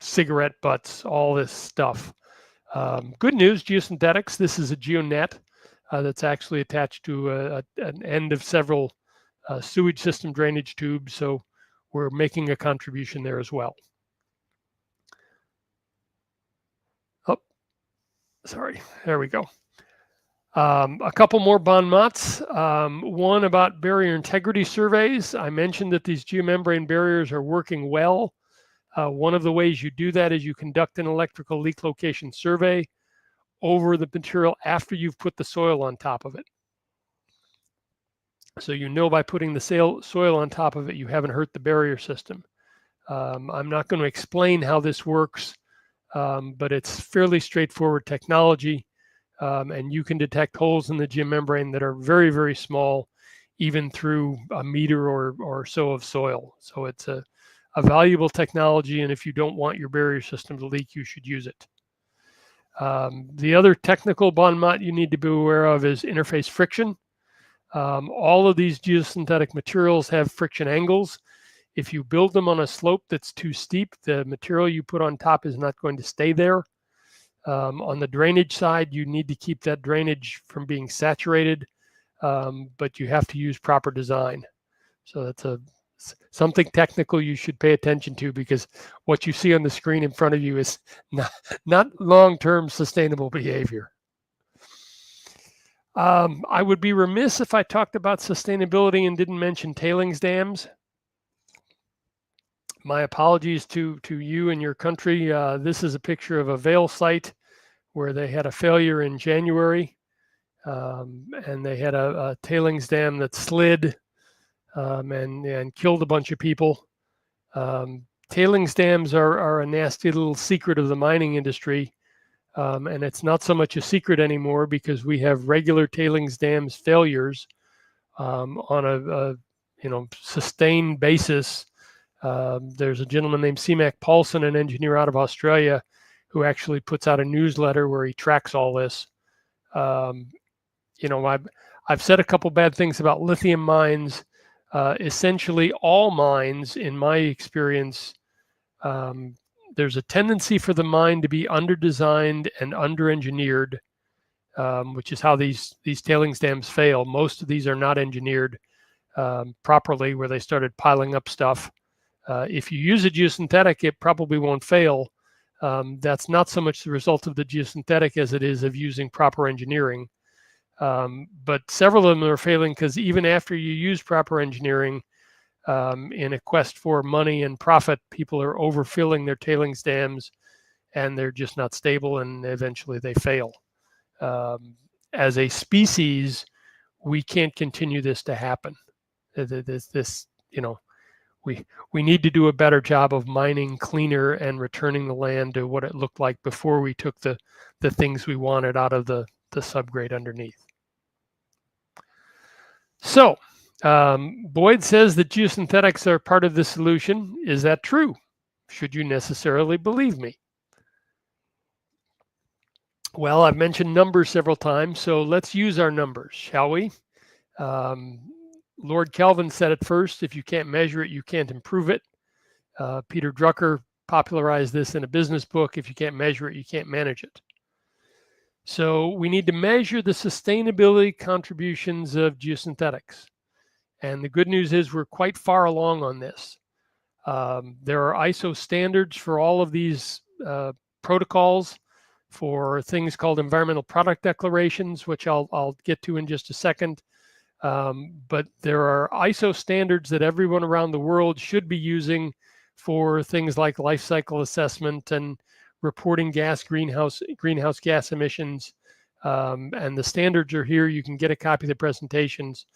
cigarette butts, all this stuff. Good news, Geosynthetics, this is a geonet that's actually attached to an end of several sewage system drainage tubes, so we're making a contribution there as well. Oh, sorry, there we go. A couple more bon mots. One about barrier integrity surveys. I mentioned that these geomembrane barriers are working well. One of the ways you do that is you conduct an electrical leak location survey over the material after you've put the soil on top of it. So you know by putting the soil on top of it, you haven't hurt the barrier system. I'm not going to explain how this works, but it's fairly straightforward technology. And you can detect holes in the geomembrane that are very, very small, even through a meter or so of soil. So it's a valuable technology, and if you don't want your barrier system to leak, you should use it. The other technical bon mot you need to be aware of is interface friction. All of these geosynthetic materials have friction angles. If you build them on a slope that's too steep, the material you put on top is not going to stay there. On the drainage side, you need to keep that drainage from being saturated, but you have to use proper design. So that's something technical you should pay attention to, because what you see on the screen in front of you is not long-term sustainable behavior. I would be remiss if I talked about sustainability and didn't mention tailings dams. My apologies to you and your country. This is a picture of a Vail site where they had a failure in January, and they had a tailings dam that slid and killed a bunch of people. Tailings dams are a nasty little secret of the mining industry, and it's not so much a secret anymore because we have regular tailings dams failures on a sustained basis. There's a gentleman named C-Mac Paulson, an engineer out of Australia, who actually puts out a newsletter where he tracks all this. I've said a couple bad things about lithium mines. Essentially, all mines, in my experience, there's a tendency for the mine to be under-designed and under-engineered, which is how these tailings dams fail. Most of these are not engineered properly, where they started piling up stuff. If you use a geosynthetic, it probably won't fail. That's not so much the result of the geosynthetic as it is of using proper engineering. But several of them are failing because even after you use proper engineering, in a quest for money and profit, people are overfilling their tailings dams, and they're just not stable, and eventually they fail. As a species, we can't continue this to happen. We need to do a better job of mining cleaner and returning the land to what it looked like before we took the things we wanted out of the subgrade underneath. So, Boyd says that geosynthetics are part of the solution. Is that true? Should you necessarily believe me? Well, I've mentioned numbers several times, so let's use our numbers, shall we? Lord Kelvin said it first: if you can't measure it, you can't improve it. Peter Drucker popularized this in a business book: if you can't measure it, you can't manage it. So we need to measure the sustainability contributions of geosynthetics. And the good news is we're quite far along on this. There are ISO standards for all of these protocols for things called environmental product declarations, which I'll get to in just a second. But there are ISO standards that everyone around the world should be using for things like life cycle assessment and reporting greenhouse gas emissions. And the standards are here. You can get a copy of the presentations.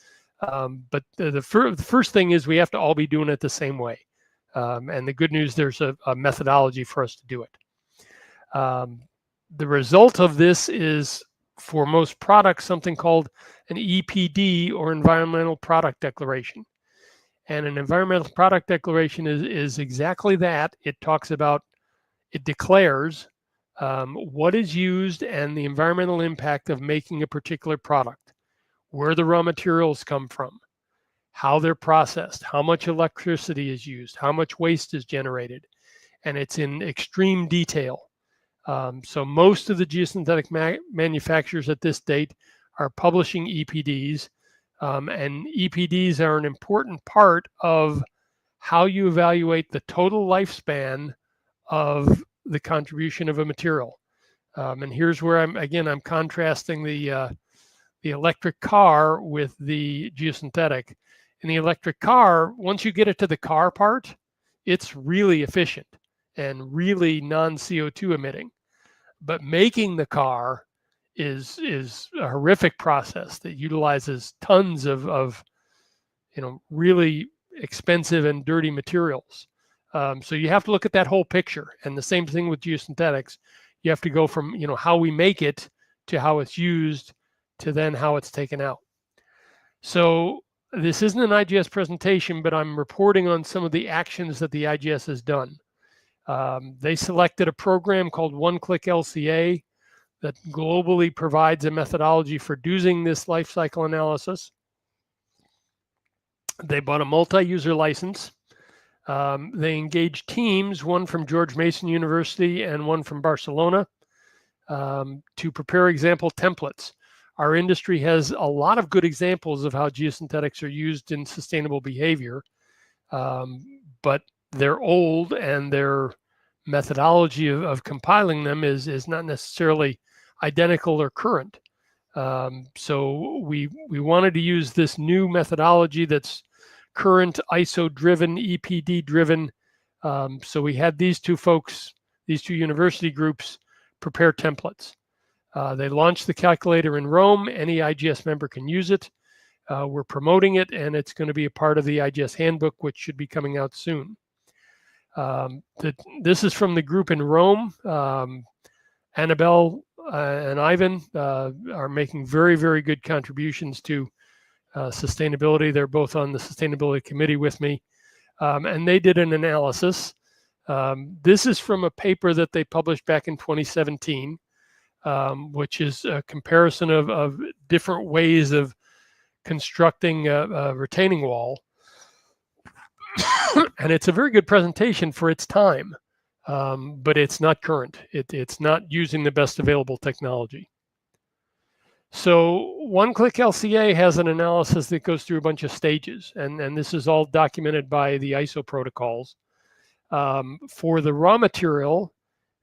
But the first thing is we have to all be doing it the same way. And the good news, there's a methodology for us to do it. The result of this is, for most products, something called an EPD, or Environmental Product Declaration. And an Environmental Product Declaration is exactly that. It declares what is used and the environmental impact of making a particular product, where the raw materials come from, how they're processed, how much electricity is used, how much waste is generated, and it's in extreme detail. So most of the geosynthetic manufacturers at this date are publishing EPDs, and EPDs are an important part of how you evaluate the total lifespan of the contribution of a material. And here's where I'm contrasting the electric car with the geosynthetic. In the electric car, once you get it to the car part, it's really efficient and really non-CO2 emitting. But making the car is a horrific process that utilizes tons of really expensive and dirty materials. So you have to look at that whole picture. And the same thing with geosynthetics. You have to go from how we make it to how it's used to then how it's taken out. So this isn't an IGS presentation, but I'm reporting on some of the actions that the IGS has done. They selected a program called One-Click LCA that globally provides a methodology for doing this life cycle analysis. They bought a multi-user license. They engaged teams, one from George Mason University and one from Barcelona, to prepare example templates. Our industry has a lot of good examples of how geosynthetics are used in sustainable behavior, but they're old and their methodology of compiling them is not necessarily identical or current. So we wanted to use this new methodology that's current, ISO-driven, EPD-driven. So we had these two university groups prepare templates. They launched the calculator in Rome. Any IGS member can use it. We're promoting it, and it's going to be a part of the IGS handbook, which should be coming out soon. This is from the group in Rome. Annabelle and Ivan are making very, very good contributions to sustainability. They're both on the sustainability committee with me. And they did an analysis. This is from a paper that they published back in 2017, which is a comparison of different ways of constructing a retaining wall. And it's a very good presentation for its time, but it's not current. It's not using the best available technology. So One-Click LCA has an analysis that goes through a bunch of stages, and this is all documented by the ISO protocols. For the raw material,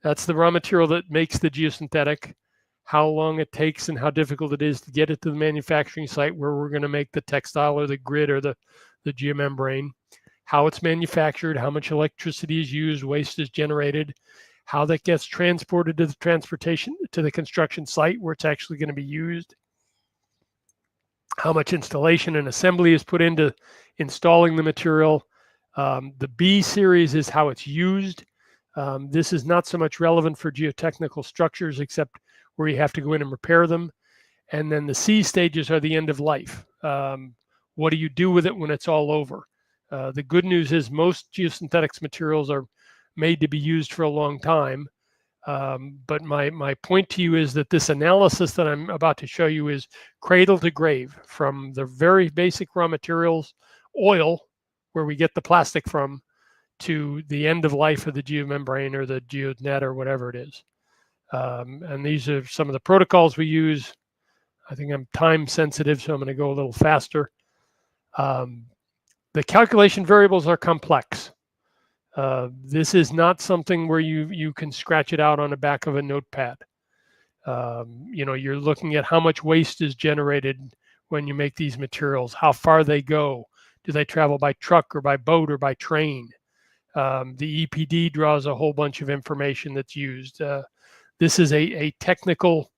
that's the raw material that makes the geosynthetic, how long it takes and how difficult it is to get it to the manufacturing site where we're going to make the textile or the grid or the geomembrane, how it's manufactured, how much electricity is used, waste is generated, how that gets transported to the construction site where it's actually going to be used, how much installation and assembly is put into installing the material. The B series is how it's used. This is not so much relevant for geotechnical structures, except where you have to go in and repair them. And then the C stages are the end of life. What do you do with it when it's all over? The good news is most geosynthetics materials are made to be used for a long time. But my point to you is that this analysis that I'm about to show you is cradle to grave, from the very basic raw materials, oil, where we get the plastic from, to the end of life of the geomembrane or the geonet or whatever it is. And these are some of the protocols we use. I think I'm time sensitive, so I'm going to go a little faster. The calculation variables are complex. This is not something where you can scratch it out on the back of a notepad. You're looking at how much waste is generated when you make these materials, how far they go. Do they travel by truck or by boat or by train? The EPD draws a whole bunch of information that's used. This is a technical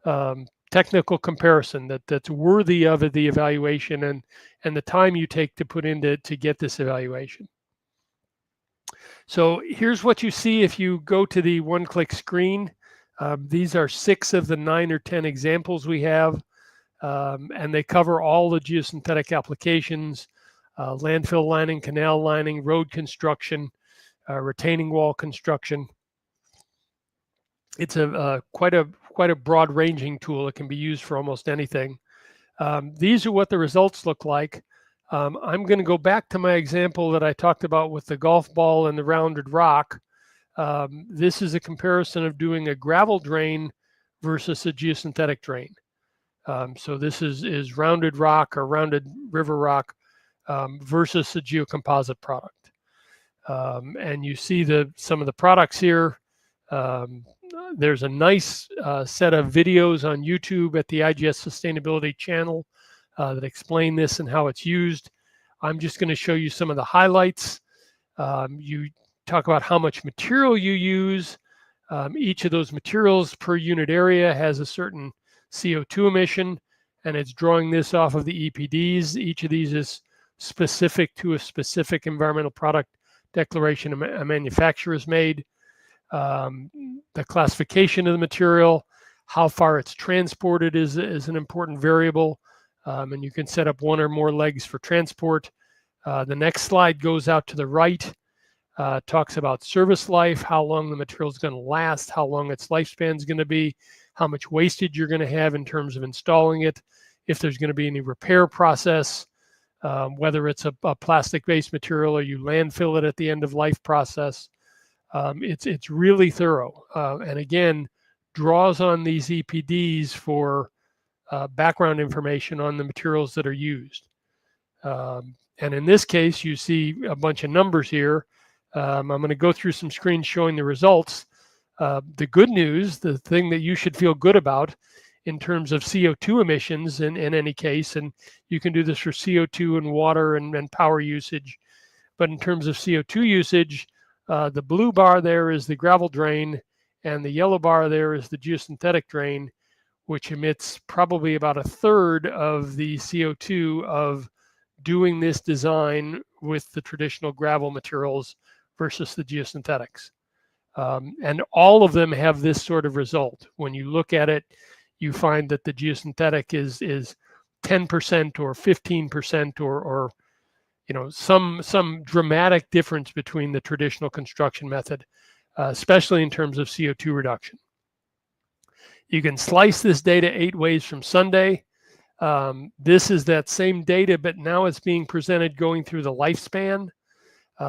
comparison that's worthy of the evaluation and the time you take to put into to get this evaluation. So here's what you see if you go to the one-click screen. These are 6 of the 9 or 10 examples we have, and they cover all the geosynthetic applications: landfill lining, canal lining, road construction, retaining wall construction. It's quite a broad-ranging tool. It can be used for almost anything. These are what the results look like. I'm going to go back to my example that I talked about with the golf ball and the rounded rock. This is a comparison of doing a gravel drain versus a geosynthetic drain. So this is rounded rock or rounded river rock versus a geocomposite product. And you see some of the products here. There's a nice set of videos on YouTube at the IGS Sustainability channel that explain this and how it's used. I'm just going to show you some of the highlights. You talk about how much material you use. Each of those materials per unit area has a certain CO2 emission, and it's drawing this off of the EPDs. Each of these is specific to a specific environmental product declaration a manufacturer has made. The classification of the material, how far it's transported is an important variable, and you can set up 1 or more legs for transport. The next slide goes out to the right, talks about service life, how long the material is going to last, how long its lifespan is going to be, how much wastage you're going to have in terms of installing it, if there's going to be any repair process, whether it's a plastic-based material or you landfill it at the end of life process. It's really thorough, and again, draws on these EPDs for background information on the materials that are used. And in this case, you see a bunch of numbers here. I'm going to go through some screens showing the results. The good news, the thing that you should feel good about in terms of CO2 emissions in any case, and you can do this for CO2 and water and power usage, but in terms of CO2 usage, the blue bar there is the gravel drain, and the yellow bar there is the geosynthetic drain, which emits probably about 1/3 of the CO2 of doing this design with the traditional gravel materials versus the geosynthetics. And all of them have this sort of result. When you look at it, you find that the geosynthetic is 10% or 15% or some dramatic difference between the traditional construction method, especially in terms of CO2 reduction. You can slice this data 8 ways from Sunday. This is that same data, but now it's being presented going through the lifespan.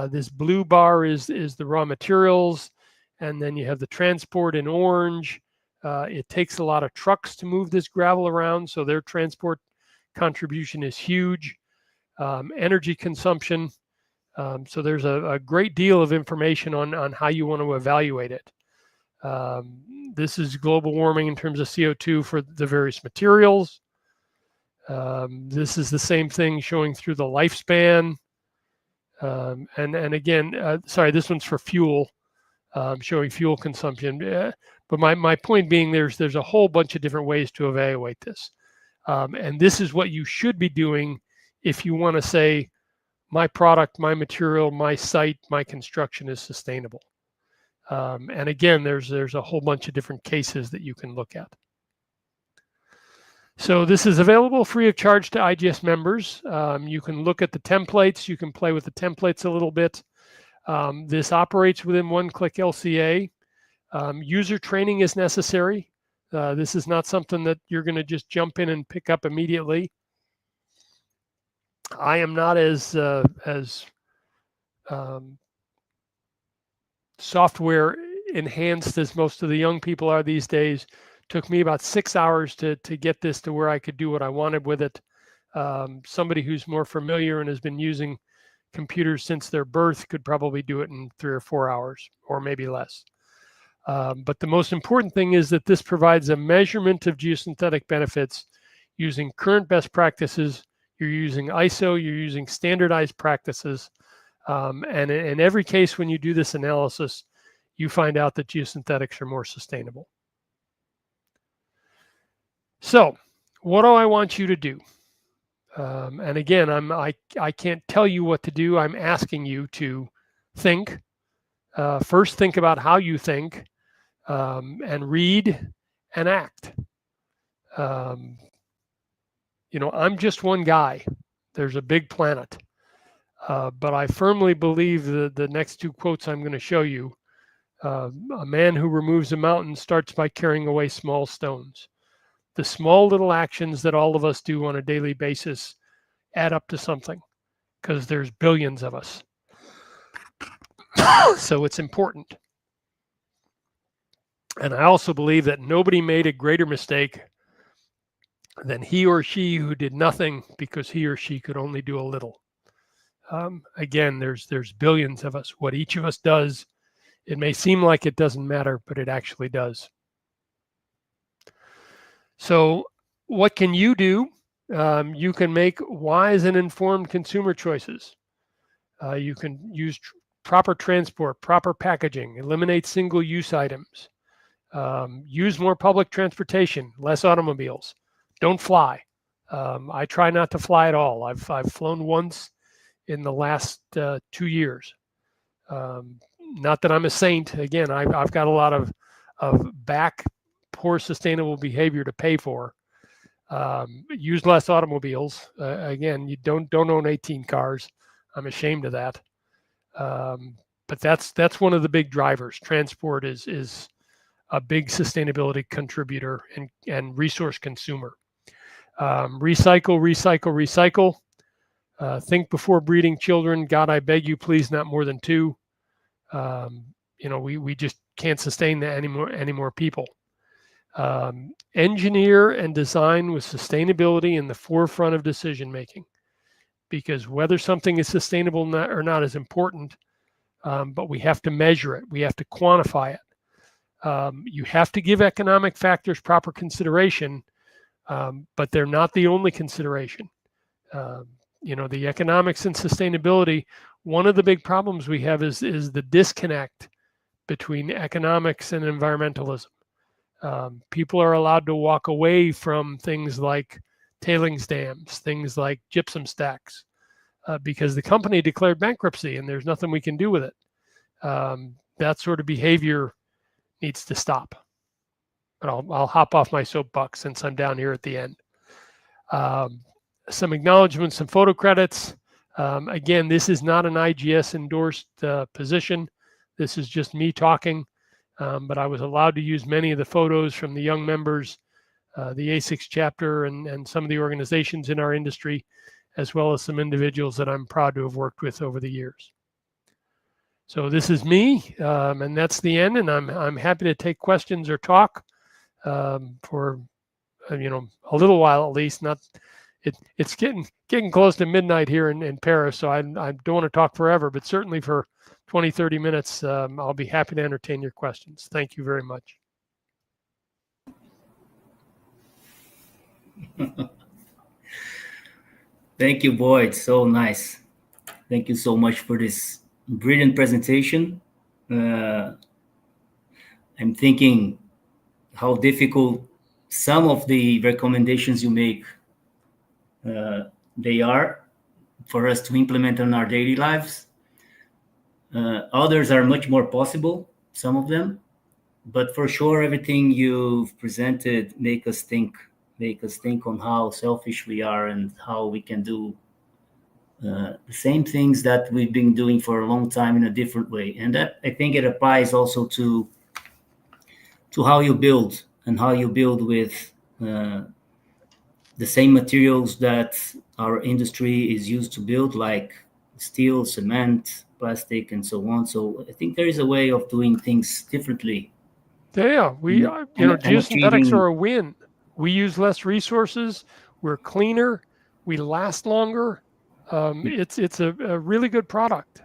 This blue bar is the raw materials, and then you have the transport in orange. It takes a lot of trucks to move this gravel around, so their transport contribution is huge. Energy consumption. So there's a great deal of information on how you want to evaluate it. This is global warming in terms of CO2 for the various materials. This is the same thing showing through the lifespan. And again, sorry, this one's for fuel, showing fuel consumption. But my point being, there's a whole bunch of different ways to evaluate this. And this is what you should be doing if you want to say, my product, my material, my site, my construction is sustainable. And again, there's a whole bunch of different cases that you can look at. So this is available free of charge to IGS members. You can look at the templates. You can play with the templates a little bit. This operates within one-click LCA. User training is necessary. This is not something that you're going to just jump in and pick up immediately. I am not as software enhanced as most of the young people are these days. Took me about 6 hours to get this to where I could do what I wanted with it. Somebody who's more familiar and has been using computers since their birth could probably do it in 3 or 4 hours, or maybe less. But the most important thing is that this provides a measurement of geosynthetic benefits using current best practices. You're using ISO, you're using standardized practices. And in every case, when you do this analysis, you find out that geosynthetics are more sustainable. So what do I want you to do? And again, I can't tell you what to do. I'm asking you to think. First, think about how you think, and read and act. I'm just one guy. There's a big planet. But I firmly believe that the next 2 quotes I'm going to show you, a man who removes a mountain starts by carrying away small stones. The small little actions that all of us do on a daily basis add up to something, because there's billions of us. So it's important. And I also believe that nobody made a greater mistake than he or she who did nothing because he or she could only do a little. Again, there's billions of us. What each of us does, it may seem like it doesn't matter, but it actually does. So what can you do? You can make wise and informed consumer choices. You can use proper transport, proper packaging, eliminate single-use items, use more public transportation, less automobiles, don't fly. I try not to fly at all. I've flown once in the last 2 years. Not that I'm a saint. Again, I've got a lot of back poor sustainable behavior to pay for. Use less automobiles. Again, you don't own 18 cars. I'm ashamed of that. But that's one of the big drivers. Transport is a big sustainability contributor and resource consumer. Recycle, recycle, recycle. Think before breeding children. God, I beg you, please, not more than 2. We just can't sustain that any more people. Engineer and design with sustainability in the forefront of decision making, because whether something is sustainable or not is important, but we have to measure it. We have to quantify it. You have to give economic factors proper consideration, but they're not the only consideration. The economics and sustainability, one of the big problems we have is the disconnect between economics and environmentalism. People are allowed to walk away from things like tailings dams, things like gypsum stacks, because the company declared bankruptcy and there's nothing we can do with it. That sort of behavior needs to stop. But I'll hop off my soapbox since I'm down here at the end. Some acknowledgments, some photo credits. Again, this is not an IGS endorsed position. This is just me talking. But I was allowed to use many of the photos from the young members, the ASICS chapter, and some of the organizations in our industry, as well as some individuals that I'm proud to have worked with over the years. So this is me, and that's the end. And I'm happy to take questions or talk for a little while at least. It's getting close to midnight here in Paris, so I don't want to talk forever, but certainly for 20, 30 minutes, I'll be happy to entertain your questions. Thank you very much. Thank you, Boyd. So nice. Thank you so much for this brilliant presentation. I'm thinking how difficult some of the recommendations you make they are for us to implement on our daily lives. Others are much more possible, some of them, but for sure everything you've presented make us think on how selfish we are and how we can do the same things that we've been doing for a long time in a different way. And that, I think, it applies also to how you build and how you build with the same materials that our industry is used to build, like steel, cement, plastic, and so on. So I think there is a way of doing things differently. Yeah, geosynthetics are a win. We use less resources. We're cleaner. We last longer. It's a really good product.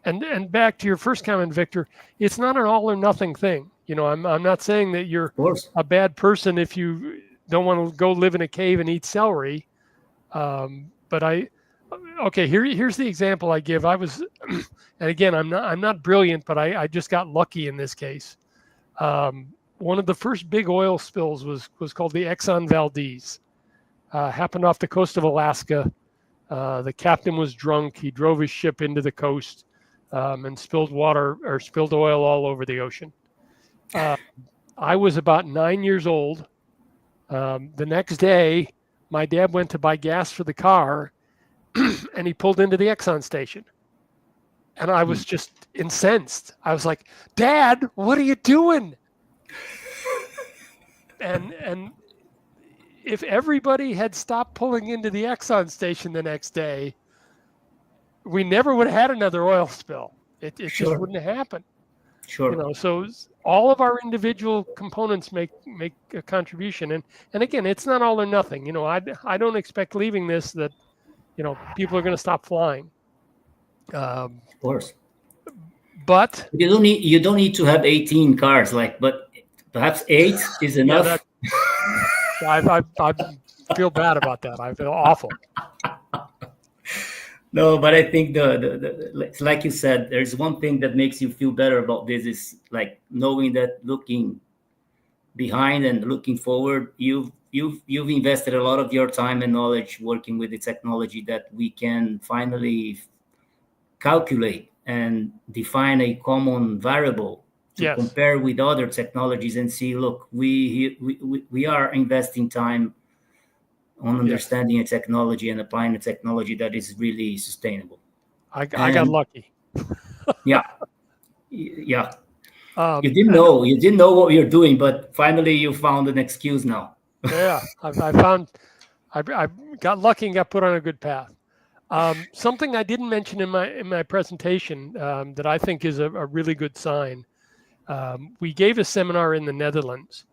And back to your first comment, Victor, it's not an all or nothing thing. I'm not saying that you're a bad person if you don't want to go live in a cave and eat celery. But here's the example I give. I was, and again, I'm not brilliant, but I just got lucky in this case. One of the first big oil spills was called the Exxon Valdez. Happened off the coast of Alaska. The captain was drunk. He drove his ship into the coast and spilled oil all over the ocean. I was about 9 years old. The next day, my dad went to buy gas for the car, and he pulled into the Exxon station. And I was just incensed. I was like, "Dad, what are you doing?" And if everybody had stopped pulling into the Exxon station the next day, we never would have had another oil spill. It just wouldn't have happened. Sure. So all of our individual components make a contribution. And again, it's not all or nothing. I don't expect leaving this that, people are going to stop flying. Of course. But you don't need to have 18 cars, but perhaps 8 is enough. I feel bad about that. I feel awful. No, but I think the like you said, there's one thing that makes you feel better about this is like knowing that looking behind and looking forward, you've invested a lot of your time and knowledge working with the technology that we can finally calculate and define a common variable to compare with other technologies and see, look, we are investing time on understanding a technology and applying a technology that is really sustainable. I got lucky. Yeah. You didn't know what you're doing, but finally you found an excuse now. Yeah, I got lucky and got put on a good path. Something I didn't mention in my presentation that I think is a really good sign. We gave a seminar in the Netherlands.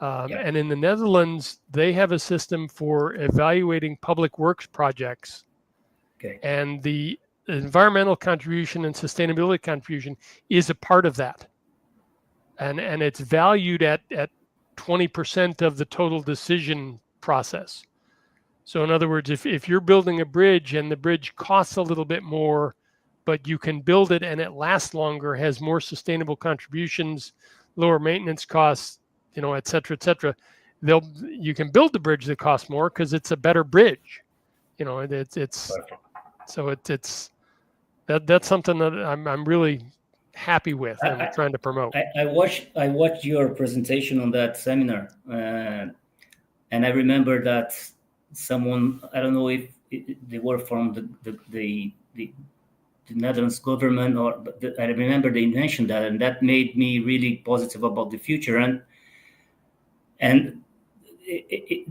And in the Netherlands, they have a system for evaluating public works projects. Okay. And the environmental contribution and sustainability contribution is a part of that. And it's valued at 20% of the total decision process. So in other words, if you're building a bridge and the bridge costs a little bit more, but you can build it and it lasts longer, has more sustainable contributions, lower maintenance costs, et cetera, you can build the bridge that costs more because it's a better bridge. It's that's something that I'm really happy with and I'm trying to promote. I watched your presentation on that seminar, and I remember that someone, I don't know if they were from the Netherlands government, but I remember they mentioned that, and that made me really positive about the future. And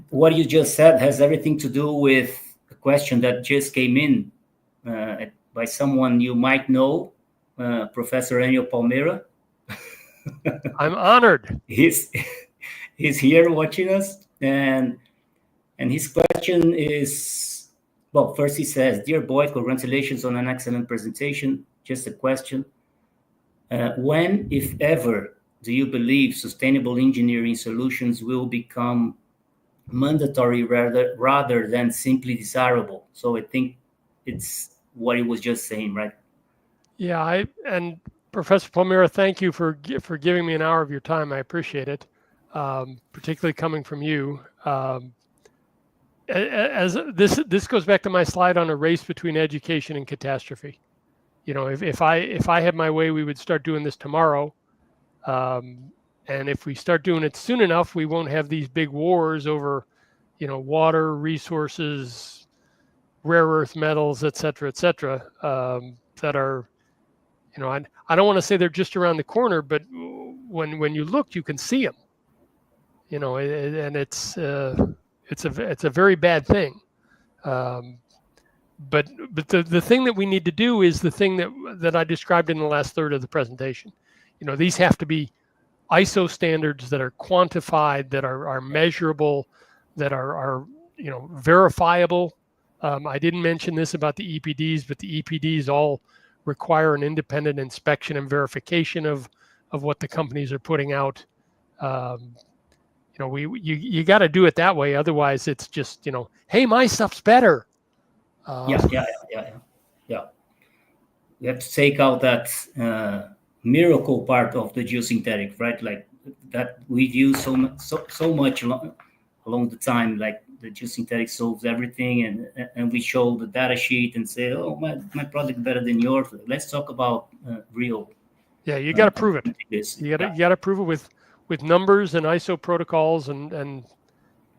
what you just said has everything to do with a question that just came in by someone you might know, Professor Enio Palmeira. I'm honored. He's here watching us, and his question is, well, first he says, "Dear Boyd, congratulations on an excellent presentation. Just a question. When, if ever, do you believe sustainable engineering solutions will become mandatory rather than simply desirable?" So I think it's what he was just saying, right? Yeah, and Professor Palmeira, thank you for giving me an hour of your time. I appreciate it, particularly coming from you. As this goes back to my slide on a race between education and catastrophe. If I had my way, we would start doing this tomorrow. And if we start doing it soon enough, we won't have these big wars over, water, resources, rare earth metals, et cetera, that are, I don't want to say they're just around the corner, but when you look, you can see them, and it's a very bad thing. But the thing that we need to do is the thing that I described in the last third of the presentation. These have to be ISO standards that are quantified, that are measurable, that are verifiable, I didn't mention this about the EPDs, but the EPDs all require an independent inspection and verification of what the companies are putting out. You got to do it that way. Otherwise, it's just, hey, my stuff's better. Yeah. We have to take out that miracle part of the geosynthetic, right? Like that we've used so much along the time, like the geosynthetic solves everything, and we show the data sheet and say, oh, my product better than yours. Let's talk about real. Yeah, you got to prove it. You got to prove it with numbers and ISO protocols, and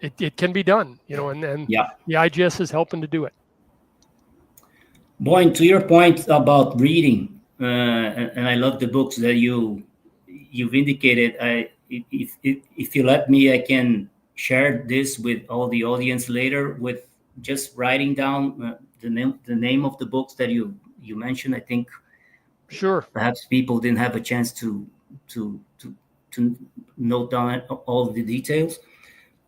it can be done, and the IGS is helping to do it. Boy, to your point about reading, and I love the books that you've indicated. If you let me, I can share this with all the audience later with just writing down the name of the books that you mentioned. I think sure perhaps people didn't have a chance to note down all the details.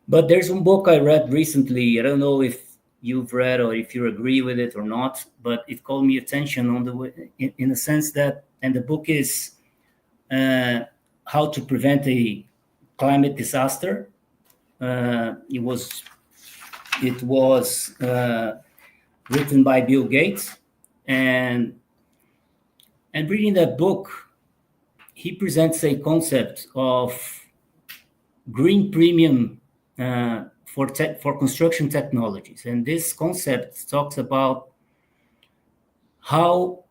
But there's one book I read recently. I don't know if you've read or if you agree with it or not, but it called me attention on the way, in the sense that, and the book is How to Prevent a Climate Disaster. It was written by Bill Gates, and reading that book, he presents a concept of green premium for construction technologies. And this concept talks about how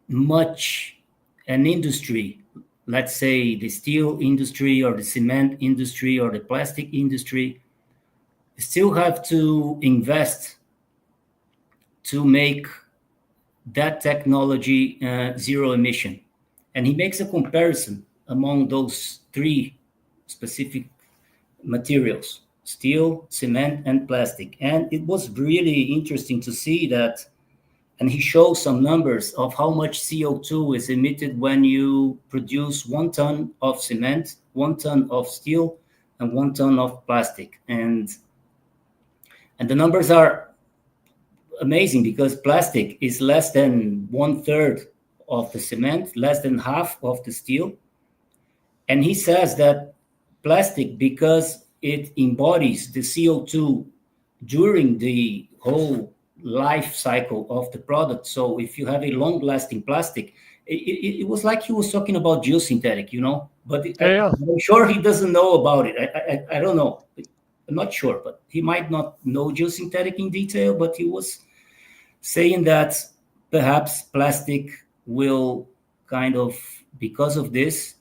much an industry, let's say the steel industry or the cement industry or the plastic industry, still have to invest to make that technology zero emission. And he makes a comparison among those three specific materials: steel, cement, and plastic. And it was really interesting to see that. And he shows some numbers of how much CO2 is emitted when you produce 1 ton of cement, 1 ton of steel, and 1 ton of plastic. And the numbers are amazing, because plastic is less than 1/3 of the cement, less than half of the steel. And he says that plastic, because it embodies the CO2 during the whole life cycle of the product. So if you have a long-lasting plastic, it was like he was talking about geosynthetic, but I'm sure he doesn't know about it. I don't know. I'm not sure, but he might not know geosynthetic in detail, but he was saying that perhaps plastic will kind of, because of this,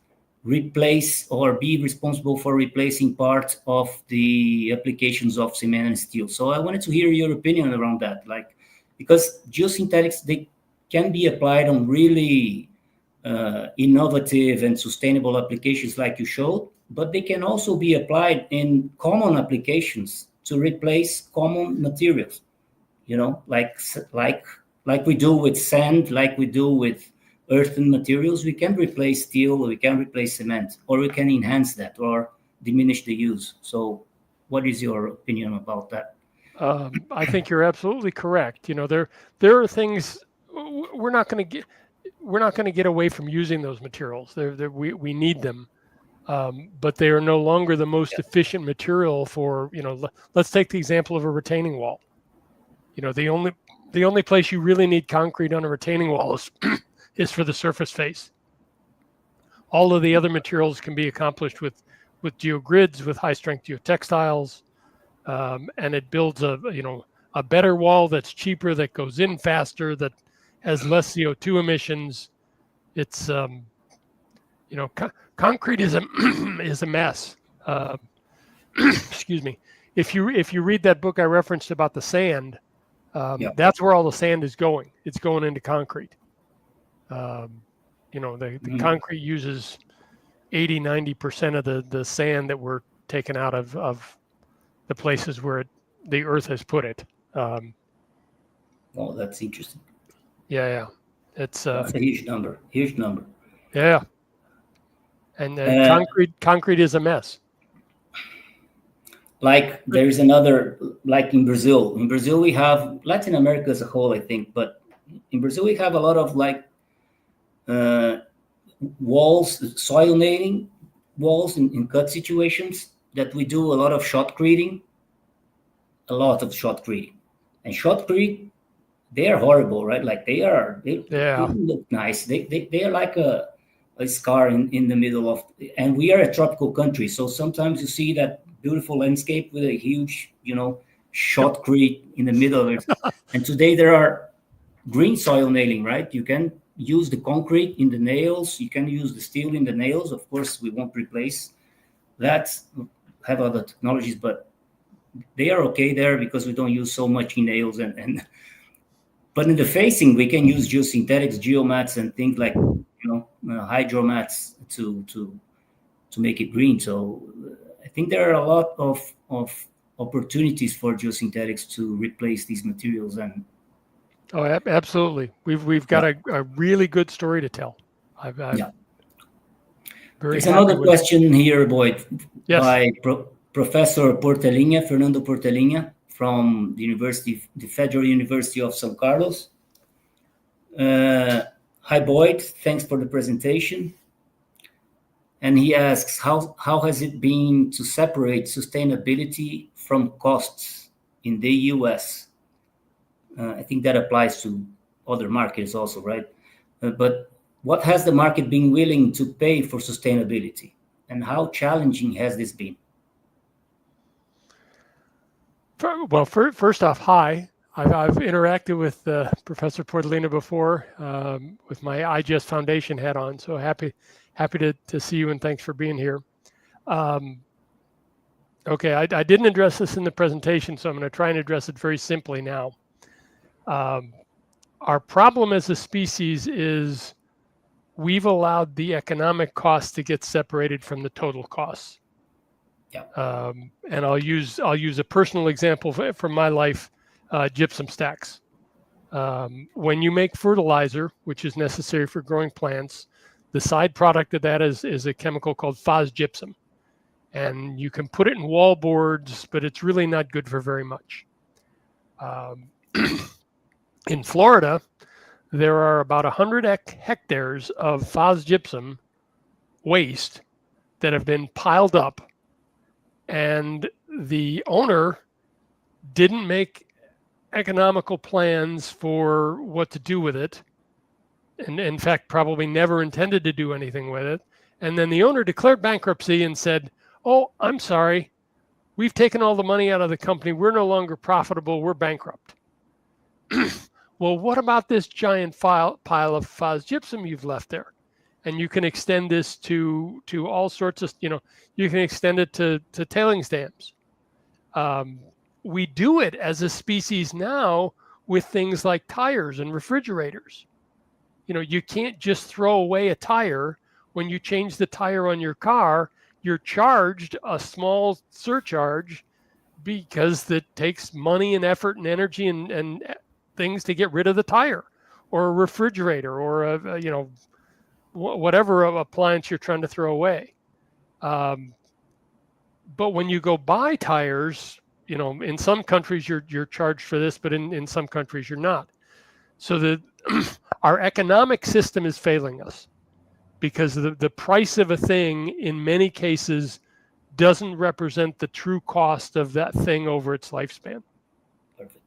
replace or be responsible for replacing part of the applications of cement and steel. So I wanted to hear your opinion around that, because geosynthetics, they can be applied on really innovative and sustainable applications like you showed, but they can also be applied in common applications to replace common materials, like we do with sand, like we do with earthen materials. We can replace steel, or we can replace cement, or we can enhance that or diminish the use. So what is your opinion about that? I think you're absolutely correct. There are things we're not going to get away from using those materials. We need them, but they are no longer the most efficient material for, let's take the example of a retaining wall. The only place you really need concrete on a retaining wall is for the surface face. All of the other materials can be accomplished with geogrids, with high strength geotextiles, and it builds a better wall that's cheaper, that goes in faster, that has less CO2 emissions. It's concrete is a mess. Excuse me. If you read that book I referenced about the sand, that's where all the sand is going. It's going into concrete. The concrete uses 80-90% of the sand that we're taking out of the places where the earth has put it. Oh, that's interesting. Yeah. That's a huge number. Yeah. And concrete is a mess. like there is another, like in Brazil. In Brazil, we have Latin America as a whole, I think, but in Brazil, we have a lot of like walls, soil nating walls in cut situations that we do a lot of shotcreting, and shotcrete, they are horrible, right? Like they don't look nice. They are like a scar in the middle of, and we are a tropical country, so sometimes you see that beautiful landscape with a huge, shotcrete in the middle of it. And today there are green soil nailing, right? You can use the concrete in the nails, you can use the steel in the nails. Of course, we won't replace that, have other technologies, but they are okay there because we don't use so much in nails and but in the facing we can use geosynthetics, geomats, and things like hydromats to make it green. So I think there are a lot of opportunities for geosynthetics to replace these materials. And absolutely, we've got a really good story to tell. Yeah. Very There's happy another with question here, Boyd, Yes. by Professor Portelinha, Fernando Portelinha, from the Federal University of São Carlos. Hi, Boyd. Thanks for the presentation. And he asks, how has it been to separate sustainability from costs in the US? I think that applies to other markets also, right? But what has the market been willing to pay for sustainability? And how challenging has this been? Well, first off, hi. I've interacted with Professor Portolina before with my IGS Foundation hat on. So happy to see you, and thanks for being here. Okay, I didn't address this in the presentation, so I'm going to try and address it very simply now. Our problem as a species is we've allowed the economic costs to get separated from the total costs. Yeah. And I'll use a personal example from my life, gypsum stacks. When you make fertilizer, which is necessary for growing plants, the side product of that is a chemical called phosphogypsum. And you can put it in wall boards, but it's really not good for very much. In Florida, there are about 100 hectares of phosphogypsum waste that have been piled up, and the owner didn't make economical plans for what to do with it, and in fact probably never intended to do anything with it. And then the owner declared bankruptcy and said, "Oh, I'm sorry, we've taken all the money out of the company, we're no longer profitable, we're bankrupt." Well, what about this giant pile of phosphogypsum you've left there? And you can extend this to all sorts of, you can extend it to tailings dams. We do it as a species now with things like tires and refrigerators. You can't just throw away a tire. When you change the tire on your car, you're charged a small surcharge because that takes money and effort and energy and things to get rid of the tire or a refrigerator or whatever appliance you're trying to throw away. But when you go buy tires, in some countries you're charged for this, but in some countries you're not. So our economic system is failing us because the price of a thing in many cases doesn't represent the true cost of that thing over its lifespan. Perfect.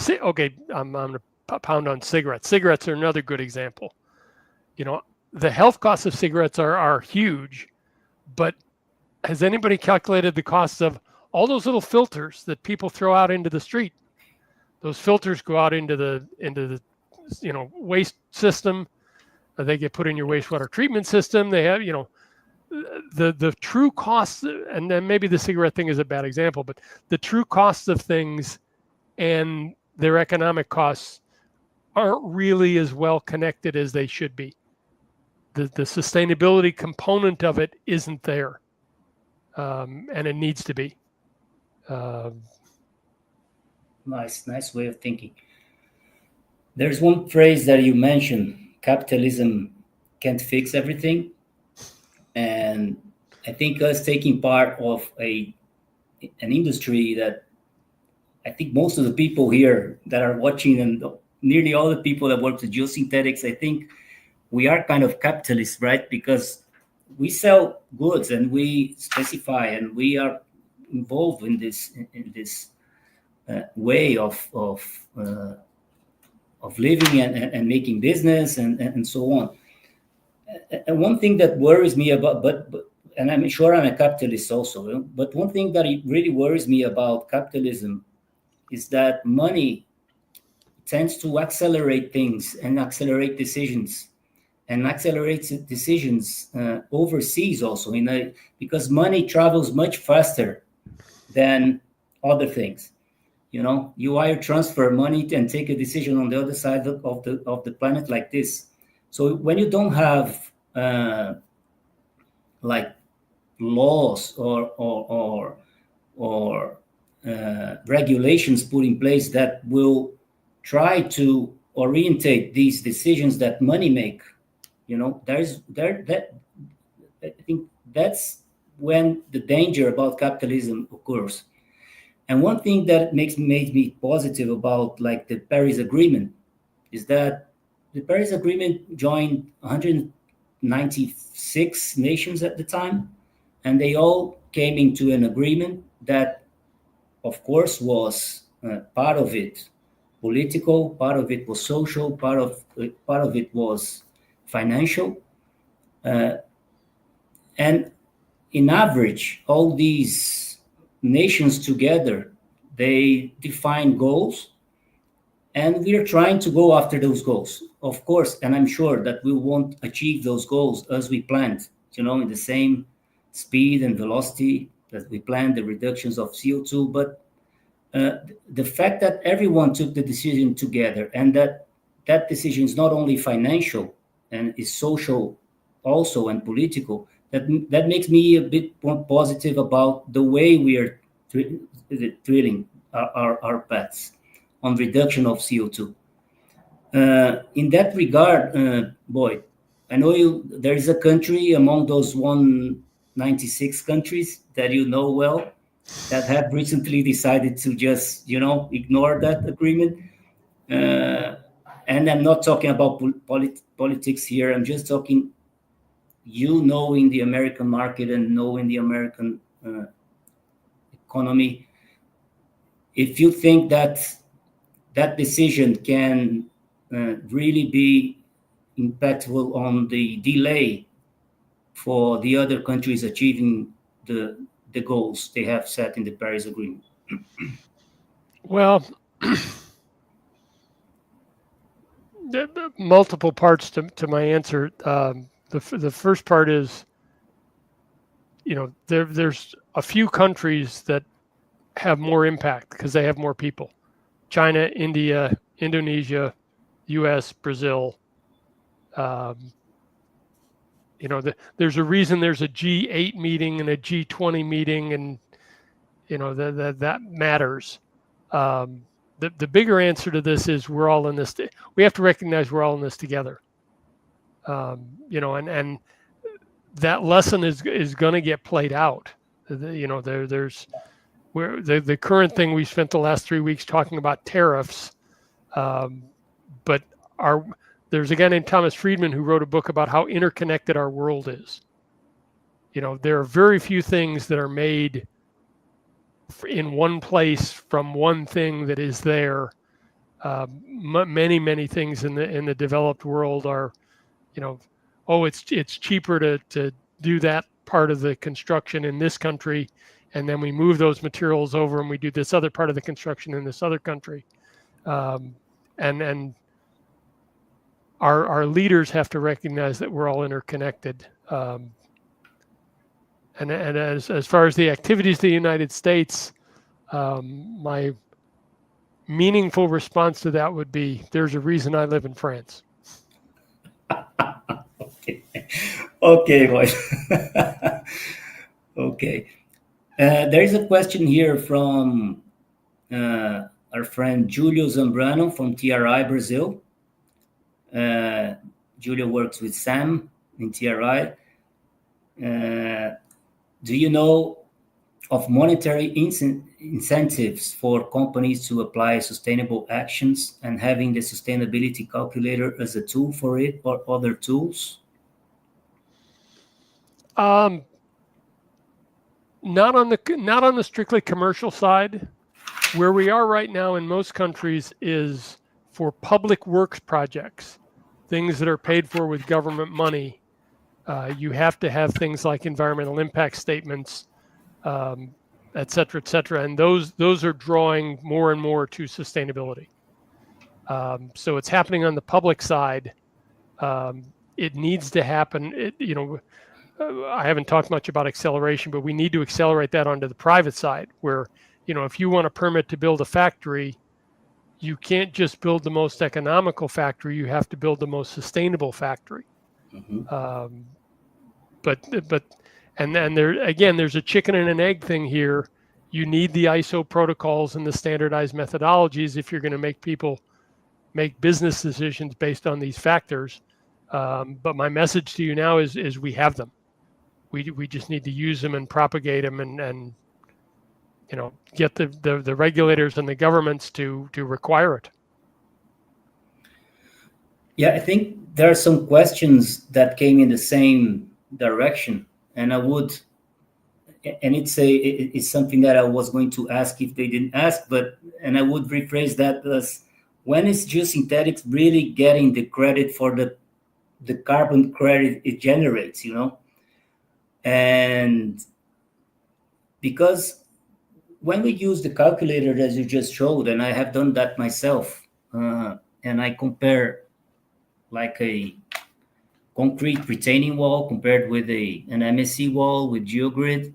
Okay, I'm going to pound on cigarettes. Cigarettes are another good example. The health costs of cigarettes are huge, but has anybody calculated the costs of all those little filters that people throw out into the street? Those filters go out into the waste system. They get put in your wastewater treatment system. They have, the true costs, and then maybe the cigarette thing is a bad example, but the true costs of things and their economic costs aren't really as well connected as they should be. The sustainability component of it isn't there, and it needs to be. Nice way of thinking. There's one phrase that you mentioned: capitalism can't fix everything. And I think us taking part of a an industry that I think most of the people here that are watching, and nearly all the people that work with geosynthetics, I think we are kind of capitalists, right? Because we sell goods and we specify, and we are involved in this way of living and making business and so on. And one thing that worries me about, but and I'm sure I'm a capitalist also, but one thing that really worries me about capitalism is that money tends to accelerate things and accelerate decisions, and accelerates decisions overseas also, because money travels much faster than other things. You wire transfer money and take a decision on the other side of the planet like this. So when you don't have like laws or regulations put in place that will try to orientate these decisions that money make, I think that's when the danger about capitalism occurs. And one thing that made me positive about like the Paris Agreement is that the Paris Agreement joined 196 nations at the time, and they all came into an agreement that, of course, was part of it political, part of it was social, part of it was financial, and in average, all these nations together, they define goals, and we are trying to go after those goals, of course. And I'm sure that we won't achieve those goals as we planned, in the same speed and velocity that we planned, the reductions of CO2. But the fact that everyone took the decision together, and that decision is not only financial and is social also, and political, that makes me a bit more positive about the way we are drilling our paths on reduction of CO2. In that regard, Boyd, I know there is a country among those 196 countries that you know well that have recently decided to just, ignore that agreement. And I'm not talking about politics here. I'm just talking, knowing the American market and knowing the American economy. If you think that decision can really be impactful on the delay for the other countries achieving the goals they have set in the Paris Agreement. Well, multiple parts to my answer. The first part is, there's a few countries that have more impact because they have more people. China, India, Indonesia, U.S., Brazil. There's a reason there's a G8 meeting and a G20 meeting, and that matters. The bigger answer to this is we're all in this. We have to recognize we're all in this together. And that lesson is going to get played out. There's where the current thing we spent the last 3 weeks talking about tariffs, but there's a guy named Thomas Friedman who wrote a book about how interconnected our world is. There are very few things that are made in one place from one thing that is there. Many things in the developed world are, it's cheaper to do that part of the construction in this country, and then we move those materials over and we do this other part of the construction in this other country. And our leaders have to recognize that we're all interconnected. And as far as the activities of the United States, my meaningful response to that would be, there's a reason I live in France. Okay, boys. Okay. There is a question here from our friend Julio Zambrano from TRI Brazil. Julio works with Sam in TRI. Do you know of monetary incentives for companies to apply sustainable actions and having the sustainability calculator as a tool for it or other tools? Not on the strictly commercial side. Where we are right now in most countries is for public works projects, things that are paid for with government money. You have to have things like environmental impact statements, et cetera, and those are drawing more and more to sustainability. So it's happening on the public side. It needs to happen. I haven't talked much about acceleration, but we need to accelerate that onto the private side where, if you want a permit to build a factory, you can't just build the most economical factory. You have to build the most sustainable factory. Mm-hmm. And there again, there's a chicken and an egg thing here. You need the ISO protocols and the standardized methodologies if you're going to make people make business decisions based on these factors. But my message to you now is we have them. We just need to use them and propagate them and get the regulators and the governments to require it. Yeah, I think there are some questions that came in the same direction, and it's something that I was going to ask if they didn't ask, and I would rephrase that as, when is Geosynthetics really getting the credit for the carbon credit it generates, And because when we use the calculator as you just showed, and I have done that myself, and I compare like a concrete retaining wall compared with an MSC wall with GeoGrid,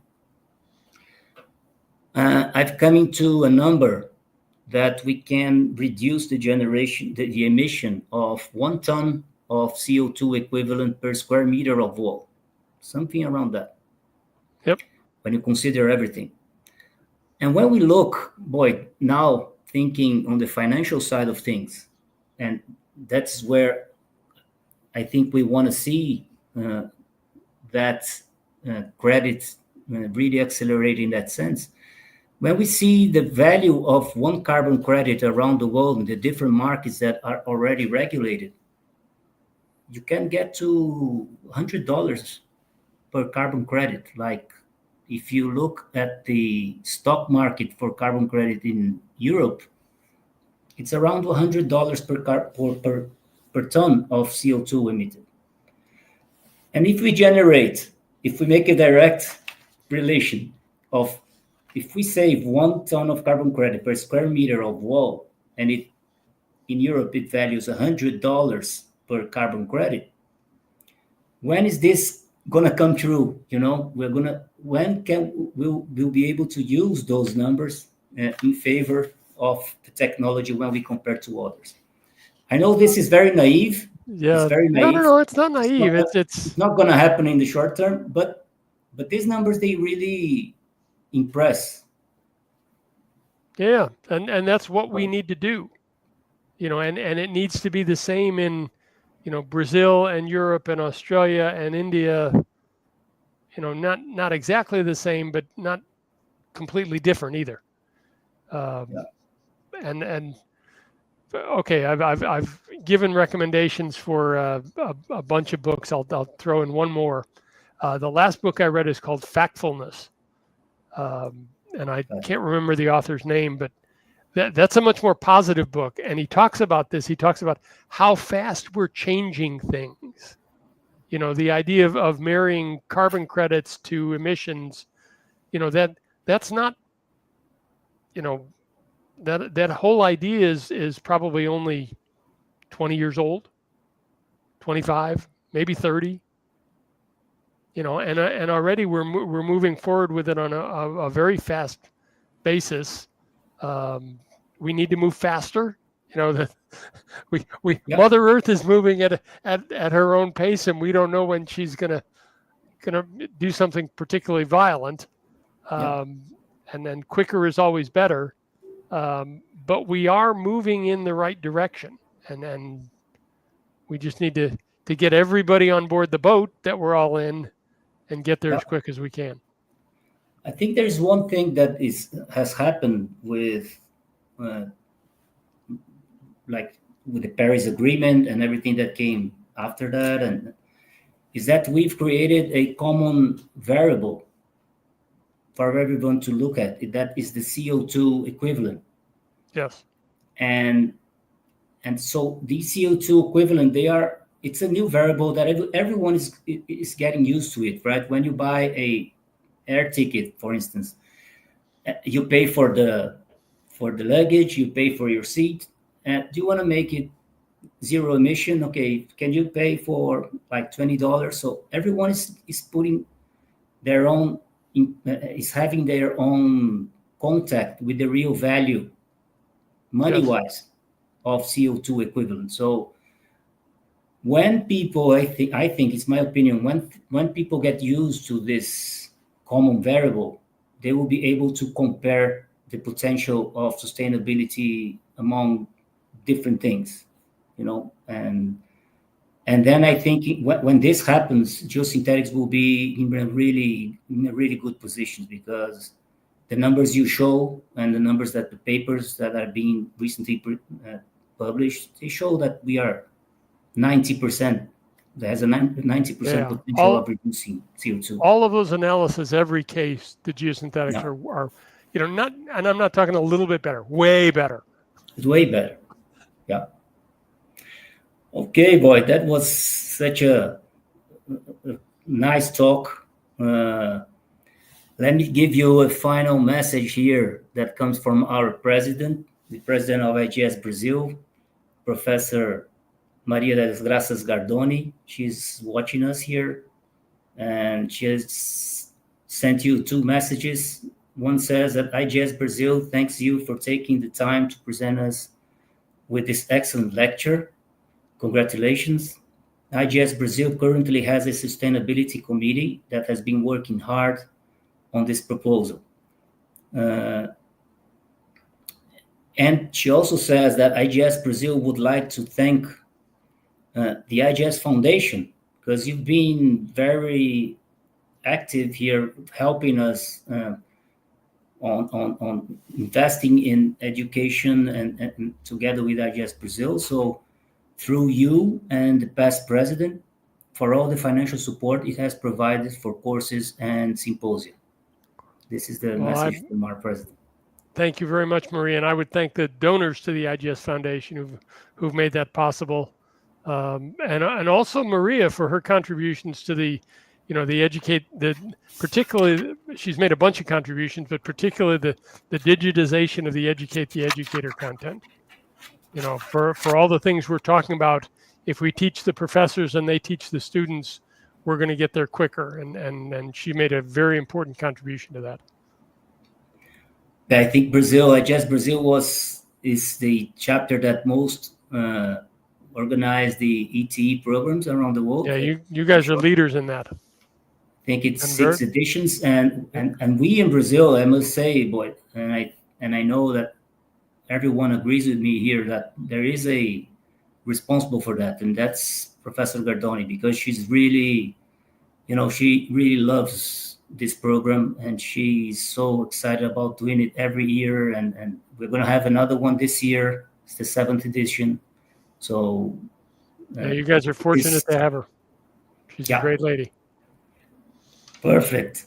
I've come into a number that we can reduce the emission of 1 ton of CO2 equivalent per square meter of wall, something around that. Yep. When you consider everything. And when we look, now thinking on the financial side of things, and that's where I think we want to see that credit really accelerate in that sense. When we see the value of one carbon credit around the world in the different markets that are already regulated, you can get to $100 per carbon credit. Like if you look at the stock market for carbon credit in Europe, it's around $100 per ton of CO2 emitted. And if we make a direct relation of, if we save 1 ton of carbon credit per square meter of wall, and in Europe it values $100 per carbon credit, when is this gonna come true? We'll be able to use those numbers in favor of the technology when we compare to others. I know this is very naive. Yeah. It's very naive. No, it's not naive. It's not going to happen in the short term, but these numbers, they really impress. Yeah, and that's what we need to do. And it needs to be the same in Brazil and Europe and Australia and India. Not exactly the same, but not completely different either. And okay, I've given recommendations for a bunch of books. I'll throw in one more. The last book I read is called Factfulness, and I can't remember the author's name, but that's a much more positive book. And he talks about this. He talks about how fast we're changing things. The idea of marrying carbon credits to emissions. That's not. That whole idea is probably only 20 years old, 25, maybe 30. And already we're moving forward with it on a very fast basis. We need to move faster. Mother Earth is moving at her own pace, and we don't know when she's gonna do something particularly violent. And then quicker is always better. But we are moving in the right direction, and we just need to get everybody on board the boat that we're all in and get there as quick as we can. I think there's one thing that has happened with, like with the Paris Agreement and everything that came after that, and is that we've created a common variable for everyone to look at. That is the CO2 equivalent. Yes. And so the CO2 equivalent, it's a new variable that everyone is getting used to it, right? When you buy a air ticket, for instance, you pay for the luggage, you pay for your seat. And do you want to make it zero emission? Okay, can you pay for like $20? So everyone is putting their own, is having their own contact with the real value, money-wise, of CO2 equivalent. So when people, I think it's my opinion, when people get used to this common variable, they will be able to compare the potential of sustainability among different things, and then I think when this happens, geosynthetics will be in a really good position, because the numbers you show and the numbers that the papers that are being recently published, they show that we are 90%. That has a 90% potential of reducing CO2. All of those analysis, every case, the geosynthetics are, not, and I'm not talking a little bit better, way better. It's way better. Yeah. Okay, boy, that was such a nice talk. Let me give you a final message here that comes from our president, the president of IGS Brazil, Professor Maria das Graças Gardoni. She's watching us here, and she has sent you two messages. One says that IGS Brazil thanks you for taking the time to present us with this excellent lecture. Congratulations. IGS Brazil currently has a sustainability committee that has been working hard on this proposal. And she also says that IGS Brazil would like to thank the IGS Foundation, because you've been very active here, helping us on investing in education and together with IGS Brazil. So through you and the past president, for all the financial support it has provided for courses and symposia. This is the message from our president. Thank you very much, Maria. And I would thank the donors to the IGS Foundation who've made that possible. And also Maria for her contributions to the particularly, she's made a bunch of contributions, but particularly the digitization of the Educate the Educator content. For all the things we're talking about, if we teach the professors and they teach the students, we're going to get there quicker. And she made a very important contribution to that. I think IGS Brazil is the chapter that most organized the ETE programs around the world. Yeah, you guys are leaders in that. I think it's 6 editions, and we in Brazil, I must say, boy, and I know that everyone agrees with me here that there is a responsible for that, and that's Professor Gardoni, because she's really, she really loves this program, and she's so excited about doing it every year, and we're going to have another one this year. It's the 7th edition. So you guys are fortunate to have her. She's a great lady. Perfect.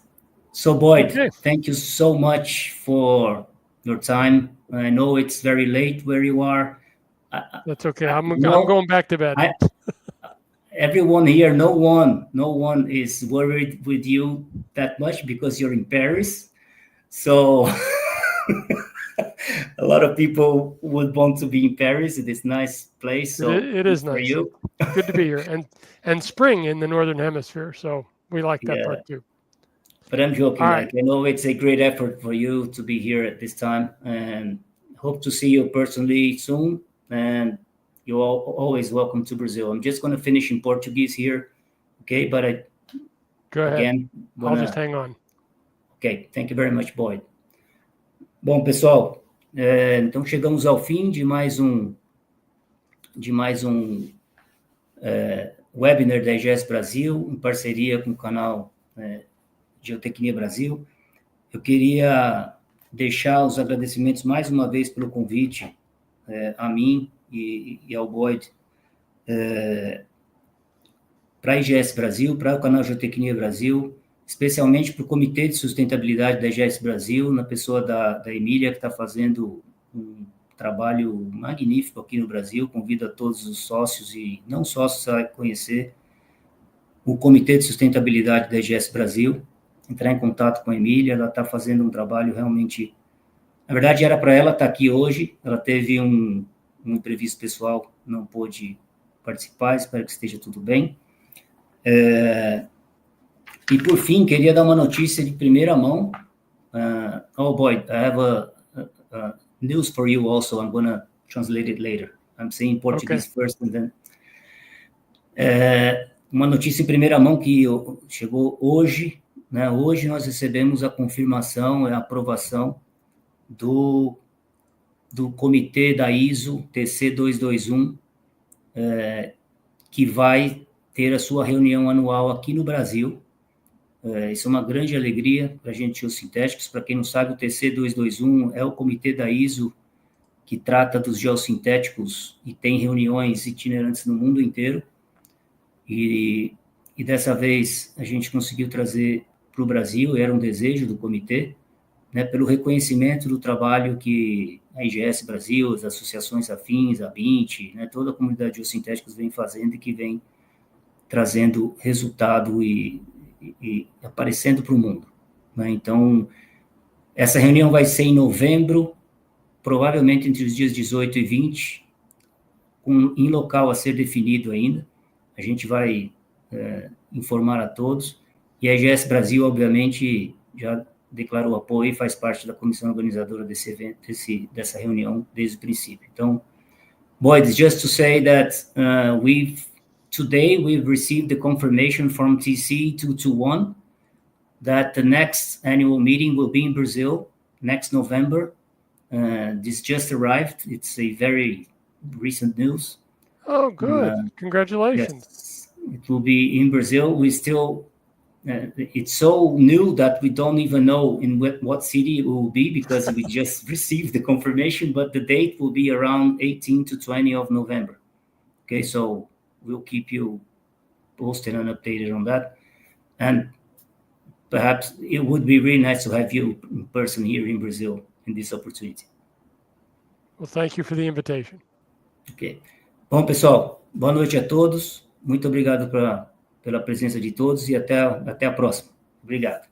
So Boyd, thank you so much for your time. I know it's very late where you are. That's okay. I'm going back to bed. Everyone here, no one is worried with you that much because you're in Paris. So a lot of people would want to be in Paris. It is a nice place. So it is nice. You. Good to be here, and spring in the Northern Hemisphere. So we like that part too. But I'm joking. I know it's a great effort for you to be here at this time, and hope to see you personally soon. And you're always welcome to Brazil. I'm just going to finish in Portuguese here, okay? But go ahead. Again, I'll just hang on. Ok, thank you very much, Boyd. Bom, pessoal, então chegamos ao fim de mais um webinar da IGS Brasil, em parceria com o canal Geotecnia Brasil. Eu queria deixar os agradecimentos mais uma vez pelo convite a mim e ao Boyd para a IGS Brasil, para o canal Geotecnia Brasil, especialmente para o Comitê de Sustentabilidade da IGS Brasil, na pessoa da Emília, que está fazendo um trabalho magnífico aqui no Brasil. Convido a todos os sócios e não sócios a conhecer o Comitê de Sustentabilidade da IGS Brasil, entrar em contato com a Emília. Ela está fazendo um trabalho realmente... Na verdade, era para ela estar aqui hoje, ela teve um imprevisto pessoal, não pôde participar, espero que esteja tudo bem. E, por fim, queria dar uma notícia de primeira mão. Oh, boy, I have a news for you also. I'm going to translate it later. I'm saying Portuguese first and then... uma notícia em primeira mão que chegou hoje, né? Hoje nós recebemos a confirmação, a aprovação do comitê da ISO TC 221, que vai ter a sua reunião anual aqui no Brasil. Isso é uma grande alegria para a gente, Geosynthetics. Para quem não sabe, o TC 221 é o comitê da ISO que trata dos geossintéticos e tem reuniões itinerantes no mundo inteiro. E dessa vez a gente conseguiu trazer para o Brasil, era um desejo do comitê, né, pelo reconhecimento do trabalho que a IGS Brasil, as associações afins, a BINT, né, toda a comunidade de geossintéticos vem fazendo e que vem trazendo resultado e aparecendo para o mundo, né? Então, essa reunião vai ser em novembro, provavelmente entre os dias 18 e 20, em local a ser definido ainda. A gente vai informar a todos, e a IGS Brasil, obviamente, já declarou apoio e faz parte da comissão organizadora desse evento, dessa reunião desde o princípio. Então, Boyd, just to say that today we've received the confirmation from TC 221 that the next annual meeting will be in Brazil next November. This just arrived. It's a very recent news. Oh, good. Congratulations. Yes, it will be in Brazil. We still, it's so new that we don't even know in what city it will be because we just received the confirmation, but the date will be around 18 to 20 of November. Okay, so we'll keep you posted and updated on that. And perhaps it would be really nice to have you in person here in Brazil in this opportunity. Well, thank you for the invitation. Ok. Bom, pessoal, boa noite a todos. Muito obrigado pela presença de todos e até a próxima. Obrigado.